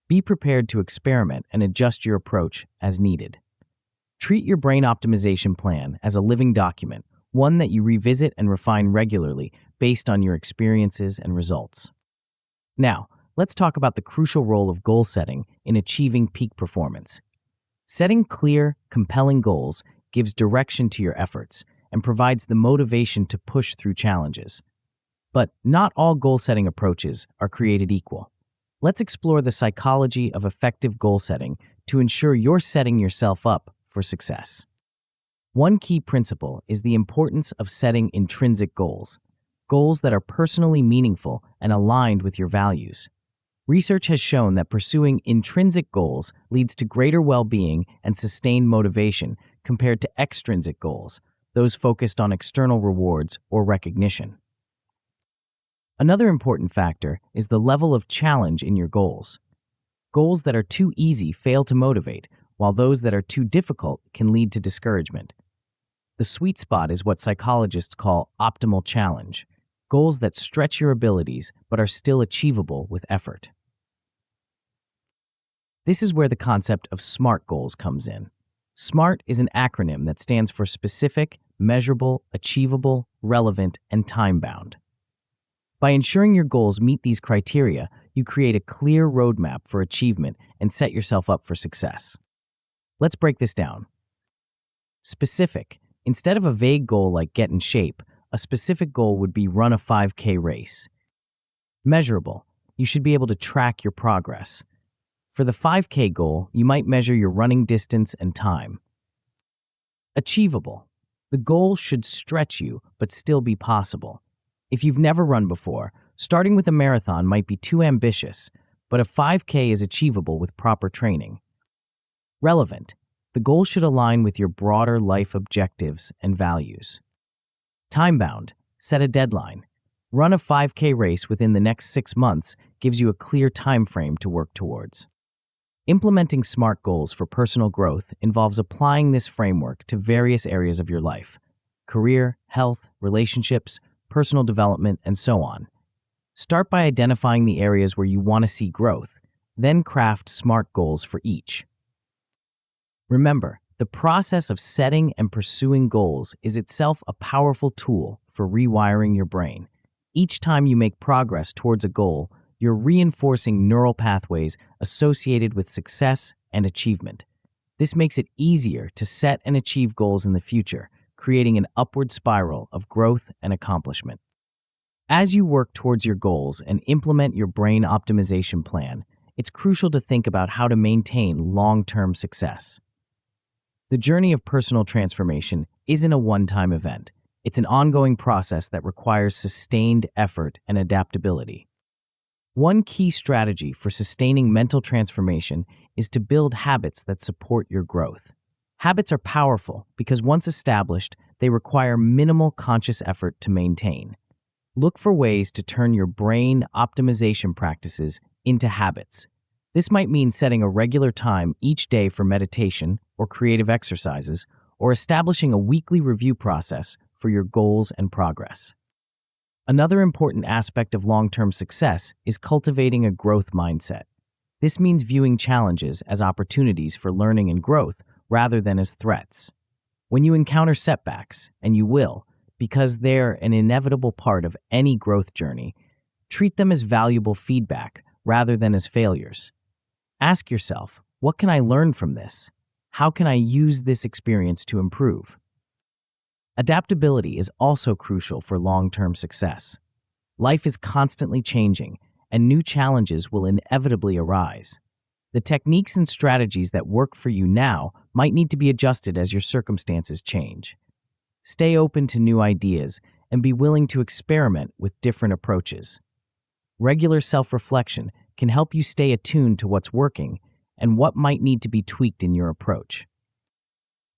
Be prepared to experiment and adjust your approach as needed. Treat your brain optimization plan as a living document, one that you revisit and refine regularly based on your experiences and results. Now, let's talk about the crucial role of goal setting in achieving peak performance. Setting clear, compelling goals gives direction to your efforts and provides the motivation to push through challenges. But not all goal-setting approaches are created equal. Let's explore the psychology of effective goal setting to ensure you're setting yourself up for success. One key principle is the importance of setting intrinsic goals, goals that are personally meaningful and aligned with your values. Research has shown that pursuing intrinsic goals leads to greater well-being and sustained motivation compared to extrinsic goals, those focused on external rewards or recognition. Another important factor is the level of challenge in your goals. Goals that are too easy fail to motivate, while those that are too difficult can lead to discouragement. The sweet spot is what psychologists call optimal challenge, goals that stretch your abilities but are still achievable with effort. This is where the concept of SMART goals comes in. SMART is an acronym that stands for specific, measurable, achievable, relevant, and time-bound. By ensuring your goals meet these criteria, you create a clear roadmap for achievement and set yourself up for success. Let's break this down. Specific. Instead of a vague goal like get in shape, a specific goal would be run a 5K race. Measurable. You should be able to track your progress. For the 5K goal, you might measure your running distance and time. Achievable. The goal should stretch you, but still be possible. If you've never run before, starting with a marathon might be too ambitious, but a 5K is achievable with proper training. Relevant. The goal should align with your broader life objectives and values. Time-bound. Set a deadline. Run a 5K race within the next 6 months gives you a clear time frame to work towards. Implementing SMART goals for personal growth involves applying this framework to various areas of your life: career, health, relationships, personal development, and so on. Start by identifying the areas where you want to see growth, then craft SMART goals for each. Remember, the process of setting and pursuing goals is itself a powerful tool for rewiring your brain. Each time you make progress towards a goal, you're reinforcing neural pathways associated with success and achievement. This makes it easier to set and achieve goals in the future, creating an upward spiral of growth and accomplishment. As you work towards your goals and implement your brain optimization plan, it's crucial to think about how to maintain long-term success. The journey of personal transformation isn't a one-time event. It's an ongoing process that requires sustained effort and adaptability. One key strategy for sustaining mental transformation is to build habits that support your growth. Habits are powerful because once established, they require minimal conscious effort to maintain. Look for ways to turn your brain optimization practices into habits. This might mean setting a regular time each day for meditation or creative exercises, or establishing a weekly review process for your goals and progress. Another important aspect of long-term success is cultivating a growth mindset. This means viewing challenges as opportunities for learning and growth rather than as threats. When you encounter setbacks, and you will, because they're an inevitable part of any growth journey, treat them as valuable feedback rather than as failures. Ask yourself, what can I learn from this? How can I use this experience to improve? Adaptability is also crucial for long-term success. Life is constantly changing, and new challenges will inevitably arise. The techniques and strategies that work for you now might need to be adjusted as your circumstances change. Stay open to new ideas and be willing to experiment with different approaches. Regular self-reflection can help you stay attuned to what's working and what might need to be tweaked in your approach.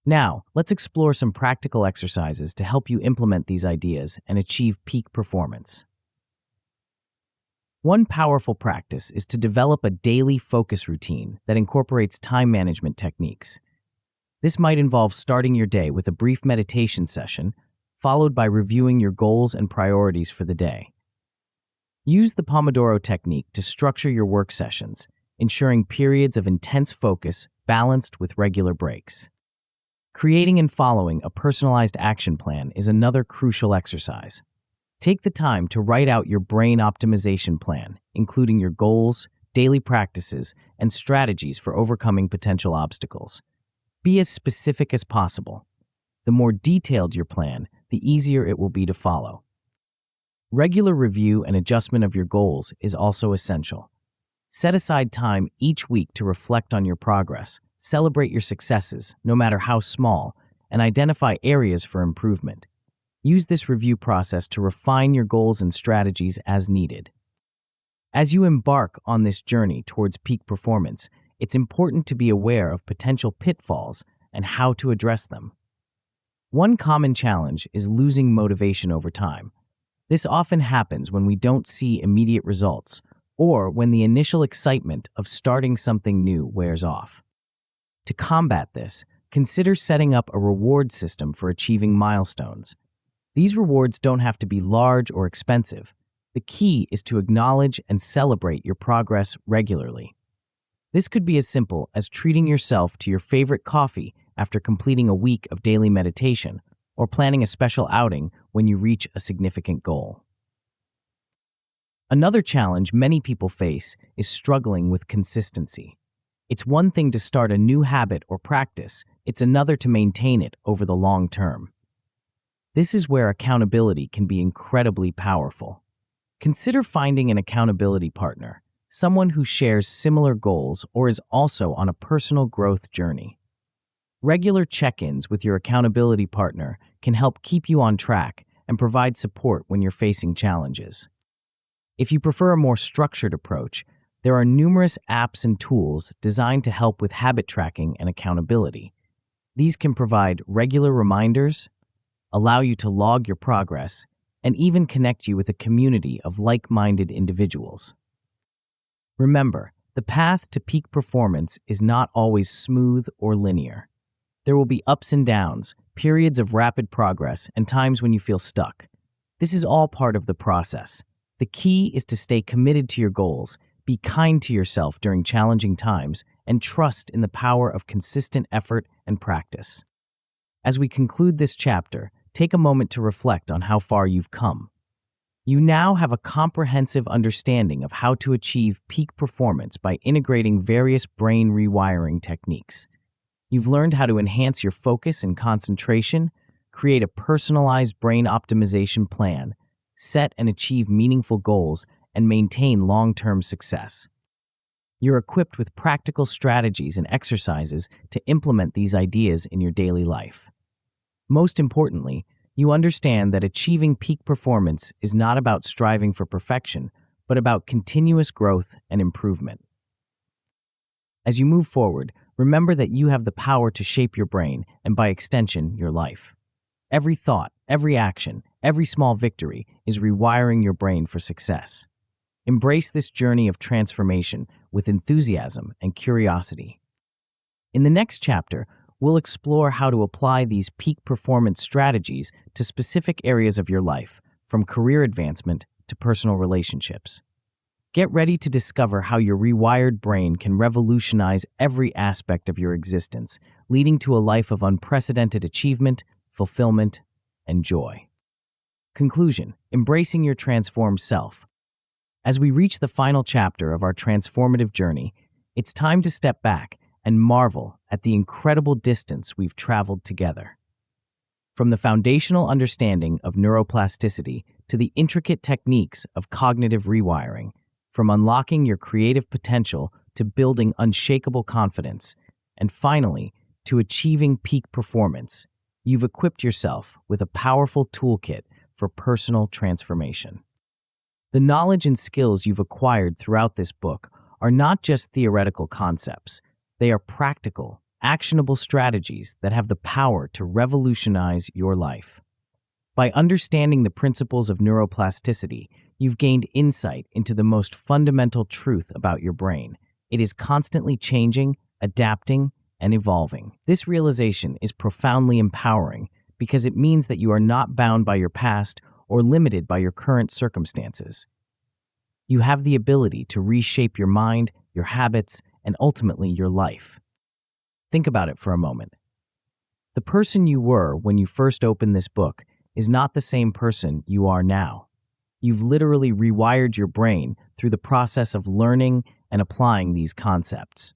Now, let's explore some practical exercises to help you implement these ideas and achieve peak performance. One powerful practice is to develop a daily focus routine that incorporates time management techniques. This might involve starting your day with a brief meditation session, followed by reviewing your goals and priorities for the day. Use the Pomodoro technique to structure your work sessions, ensuring periods of intense focus balanced with regular breaks. Creating and following a personalized action plan is another crucial exercise. Take the time to write out your brain optimization plan, including your goals, daily practices, and strategies for overcoming potential obstacles. Be as specific as possible. The more detailed your plan, the easier it will be to follow. Regular review and adjustment of your goals is also essential. Set aside time each week to reflect on your progress, celebrate your successes, no matter how small, and identify areas for improvement. Use this review process to refine your goals and strategies as needed. As you embark on this journey towards peak performance, it's important to be aware of potential pitfalls and how to address them. One common challenge is losing motivation over time. This often happens when we don't see immediate results or when the initial excitement of starting something new wears off. To combat this, consider setting up a reward system for achieving milestones. These rewards don't have to be large or expensive. The key is to acknowledge and celebrate your progress regularly. This could be as simple as treating yourself to your favorite coffee after completing a week of daily meditation, or planning a special outing when you reach a significant goal. Another challenge many people face is struggling with consistency. It's one thing to start a new habit or practice, it's another to maintain it over the long term. This is where accountability can be incredibly powerful. Consider finding an accountability partner, someone who shares similar goals or is also on a personal growth journey. Regular check-ins with your accountability partner can help keep you on track and provide support when you're facing challenges. If you prefer a more structured approach, there are numerous apps and tools designed to help with habit tracking and accountability. These can provide regular reminders, allow you to log your progress, and even connect you with a community of like-minded individuals. Remember, the path to peak performance is not always smooth or linear. There will be ups and downs, periods of rapid progress, and times when you feel stuck. This is all part of the process. The key is to stay committed to your goals, be kind to yourself during challenging times, and trust in the power of consistent effort and practice. As we conclude this chapter, take a moment to reflect on how far you've come. You now have a comprehensive understanding of how to achieve peak performance by integrating various brain rewiring techniques. You've learned how to enhance your focus and concentration, create a personalized brain optimization plan, set and achieve meaningful goals, and maintain long-term success. You're equipped with practical strategies and exercises to implement these ideas in your daily life. Most importantly, you understand that achieving peak performance is not about striving for perfection, but about continuous growth and improvement. As you move forward, remember that you have the power to shape your brain and, by extension, your life. Every thought, every action, every small victory is rewiring your brain for success. Embrace this journey of transformation with enthusiasm and curiosity. In the next chapter, we'll explore how to apply these peak performance strategies to specific areas of your life, from career advancement to personal relationships. Get ready to discover how your rewired brain can revolutionize every aspect of your existence, leading to a life of unprecedented achievement, fulfillment, and joy. Conclusion: embracing your transformed self. As we reach the final chapter of our transformative journey, it's time to step back and marvel at the incredible distance we've traveled together. From the foundational understanding of neuroplasticity to the intricate techniques of cognitive rewiring, from unlocking your creative potential to building unshakable confidence, and finally, to achieving peak performance, you've equipped yourself with a powerful toolkit for personal transformation. The knowledge and skills you've acquired throughout this book are not just theoretical concepts. They are practical, actionable strategies that have the power to revolutionize your life. By understanding the principles of neuroplasticity, you've gained insight into the most fundamental truth about your brain. It is constantly changing, adapting, and evolving. This realization is profoundly empowering because it means that you are not bound by your past or limited by your current circumstances. You have the ability to reshape your mind, your habits, and ultimately your life. Think about it for a moment. The person you were when you first opened this book is not the same person you are now. You've literally rewired your brain through the process of learning and applying these concepts.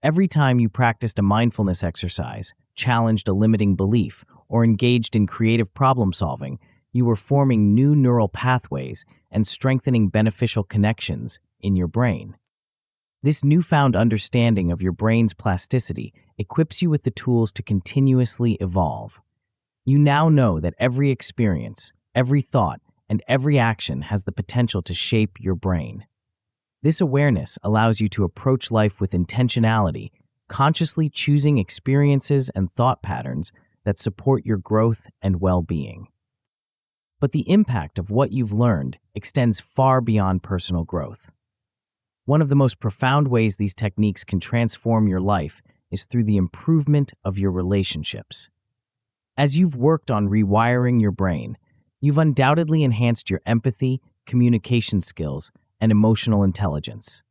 Every time you practiced a mindfulness exercise, challenged a limiting belief, or engaged in creative problem solving, you were forming new neural pathways and strengthening beneficial connections in your brain. This newfound understanding of your brain's plasticity equips you with the tools to continuously evolve. You now know that every experience, every thought, and every action has the potential to shape your brain. This awareness allows you to approach life with intentionality, consciously choosing experiences and thought patterns that support your growth and well-being. But the impact of what you've learned extends far beyond personal growth. One of the most profound ways these techniques can transform your life is through the improvement of your relationships. As you've worked on rewiring your brain, you've undoubtedly enhanced your empathy, communication skills, and emotional intelligence.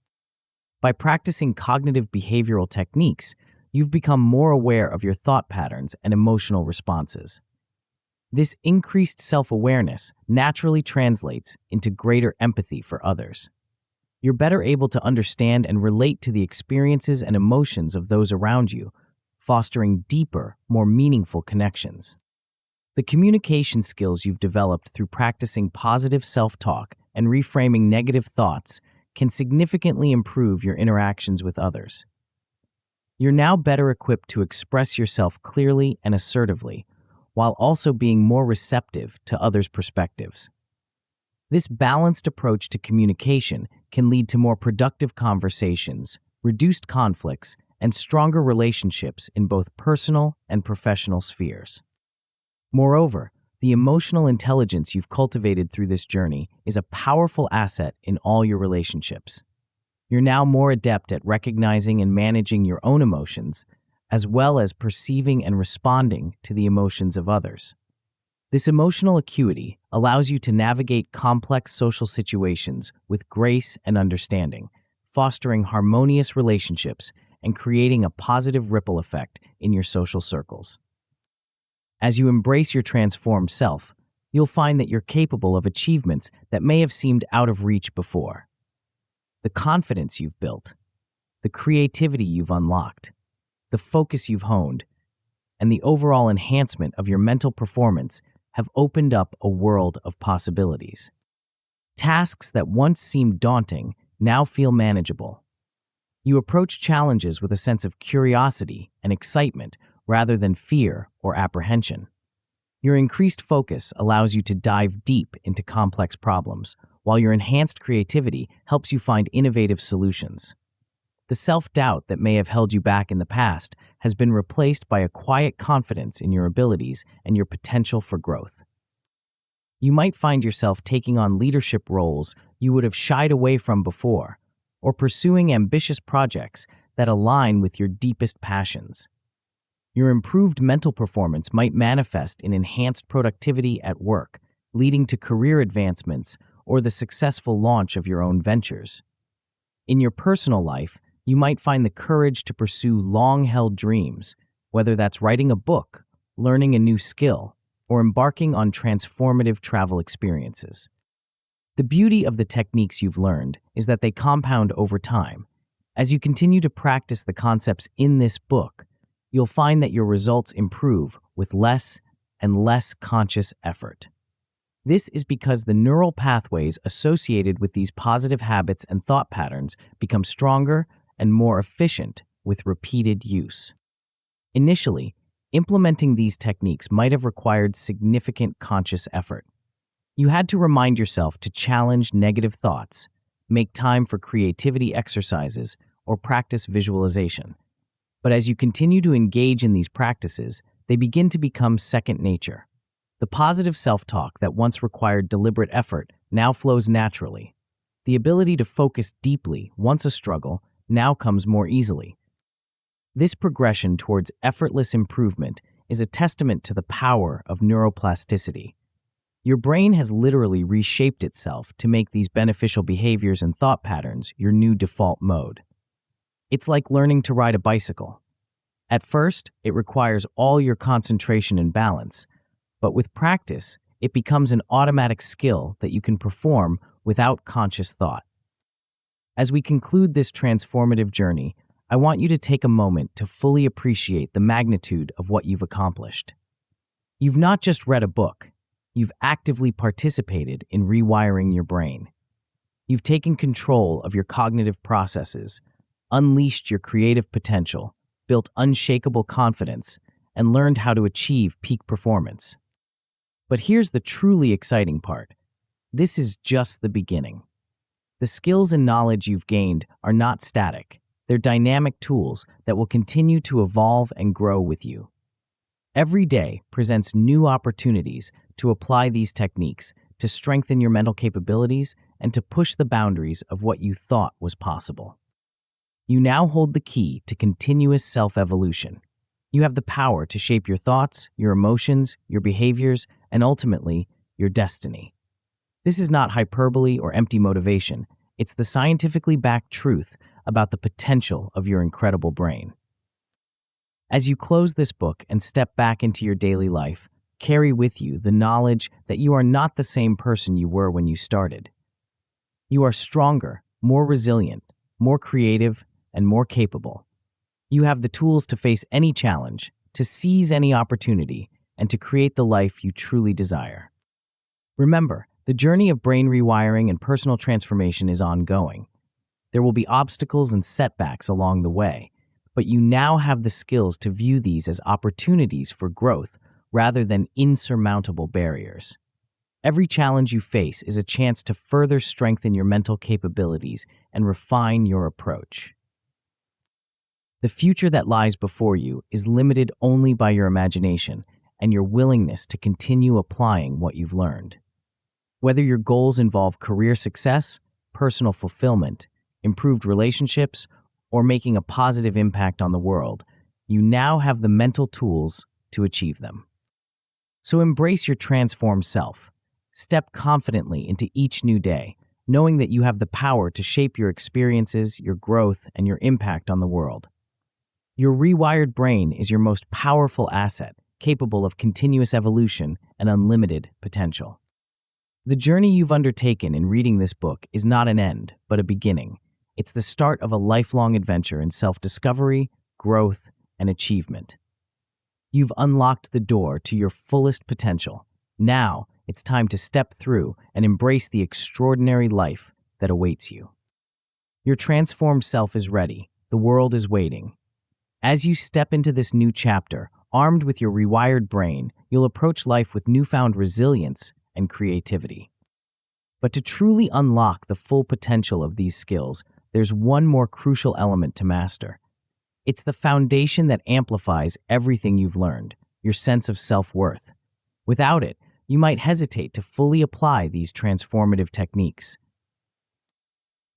By practicing cognitive behavioral techniques, you've become more aware of your thought patterns and emotional responses. This increased self-awareness naturally translates into greater empathy for others. You're better able to understand and relate to the experiences and emotions of those around you, fostering deeper, more meaningful connections. The communication skills you've developed through practicing positive self-talk and reframing negative thoughts can significantly improve your interactions with others. You're now better equipped to express yourself clearly and assertively, while also being more receptive to others' perspectives. This balanced approach to communication can lead to more productive conversations, reduced conflicts, and stronger relationships in both personal and professional spheres. Moreover, the emotional intelligence you've cultivated through this journey is a powerful asset in all your relationships. You're now more adept at recognizing and managing your own emotions, as well as perceiving and responding to the emotions of others. This emotional acuity allows you to navigate complex social situations with grace and understanding, fostering harmonious relationships and creating a positive ripple effect in your social circles. As you embrace your transformed self, you'll find that you're capable of achievements that may have seemed out of reach before. The confidence you've built, the creativity you've unlocked, the focus you've honed, and the overall enhancement of your mental performance have opened up a world of possibilities. Tasks that once seemed daunting now feel manageable. You approach challenges with a sense of curiosity and excitement rather than fear or apprehension. Your increased focus allows you to dive deep into complex problems, while your enhanced creativity helps you find innovative solutions. The self-doubt that may have held you back in the past has been replaced by a quiet confidence in your abilities and your potential for growth. You might find yourself taking on leadership roles you would have shied away from before, or pursuing ambitious projects that align with your deepest passions. Your improved mental performance might manifest in enhanced productivity at work, leading to career advancements or the successful launch of your own ventures. In your personal life, you might find the courage to pursue long-held dreams, whether that's writing a book, learning a new skill, or embarking on transformative travel experiences. The beauty of the techniques you've learned is that they compound over time. As you continue to practice the concepts in this book, you'll find that your results improve with less and less conscious effort. This is because the neural pathways associated with these positive habits and thought patterns become stronger and more efficient with repeated use. Initially, implementing these techniques might have required significant conscious effort. You had to remind yourself to challenge negative thoughts, make time for creativity exercises, or practice visualization. But as you continue to engage in these practices, they begin to become second nature. The positive self-talk that once required deliberate effort now flows naturally. The ability to focus deeply, once a struggle, now comes more easily. This progression towards effortless improvement is a testament to the power of neuroplasticity. Your brain has literally reshaped itself to make these beneficial behaviors and thought patterns your new default mode. It's like learning to ride a bicycle. At first, it requires all your concentration and balance, but with practice, it becomes an automatic skill that you can perform without conscious thought. As we conclude this transformative journey, I want you to take a moment to fully appreciate the magnitude of what you've accomplished. You've not just read a book, you've actively participated in rewiring your brain. You've taken control of your cognitive processes, unleashed your creative potential, built unshakable confidence, and learned how to achieve peak performance. But here's the truly exciting part. This is just the beginning. The skills and knowledge you've gained are not static. They're dynamic tools that will continue to evolve and grow with you. Every day presents new opportunities to apply these techniques to strengthen your mental capabilities and to push the boundaries of what you thought was possible. You now hold the key to continuous self-evolution. You have the power to shape your thoughts, your emotions, your behaviors, and ultimately, your destiny. This is not hyperbole or empty motivation. It's the scientifically backed truth about the potential of your incredible brain. As you close this book and step back into your daily life, carry with you the knowledge that you are not the same person you were when you started. You are stronger, more resilient, more creative, and more capable. You have the tools to face any challenge, to seize any opportunity, and to create the life you truly desire. Remember, the journey of brain rewiring and personal transformation is ongoing. There will be obstacles and setbacks along the way, but you now have the skills to view these as opportunities for growth rather than insurmountable barriers. Every challenge you face is a chance to further strengthen your mental capabilities and refine your approach. The future that lies before you is limited only by your imagination and your willingness to continue applying what you've learned. Whether your goals involve career success, personal fulfillment, improved relationships, or making a positive impact on the world, you now have the mental tools to achieve them. So embrace your transformed self. Step confidently into each new day, knowing that you have the power to shape your experiences, your growth, and your impact on the world. Your rewired brain is your most powerful asset, capable of continuous evolution and unlimited potential. The journey you've undertaken in reading this book is not an end, but a beginning. It's the start of a lifelong adventure in self-discovery, growth, and achievement. You've unlocked the door to your fullest potential. Now, it's time to step through and embrace the extraordinary life that awaits you. Your transformed self is ready, the world is waiting. As you step into this new chapter, armed with your rewired brain, you'll approach life with newfound resilience and creativity. But to truly unlock the full potential of these skills, there's one more crucial element to master. It's the foundation that amplifies everything you've learned, your sense of self-worth. Without it, you might hesitate to fully apply these transformative techniques.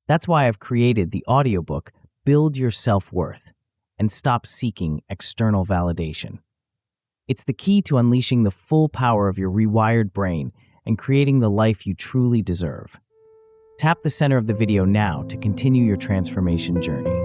That's why I've created the audiobook, Build Your Self-Worth, and Stop Seeking External Validation. It's the key to unleashing the full power of your rewired brain and creating the life you truly deserve. Tap the center of the video now to continue your transformation journey.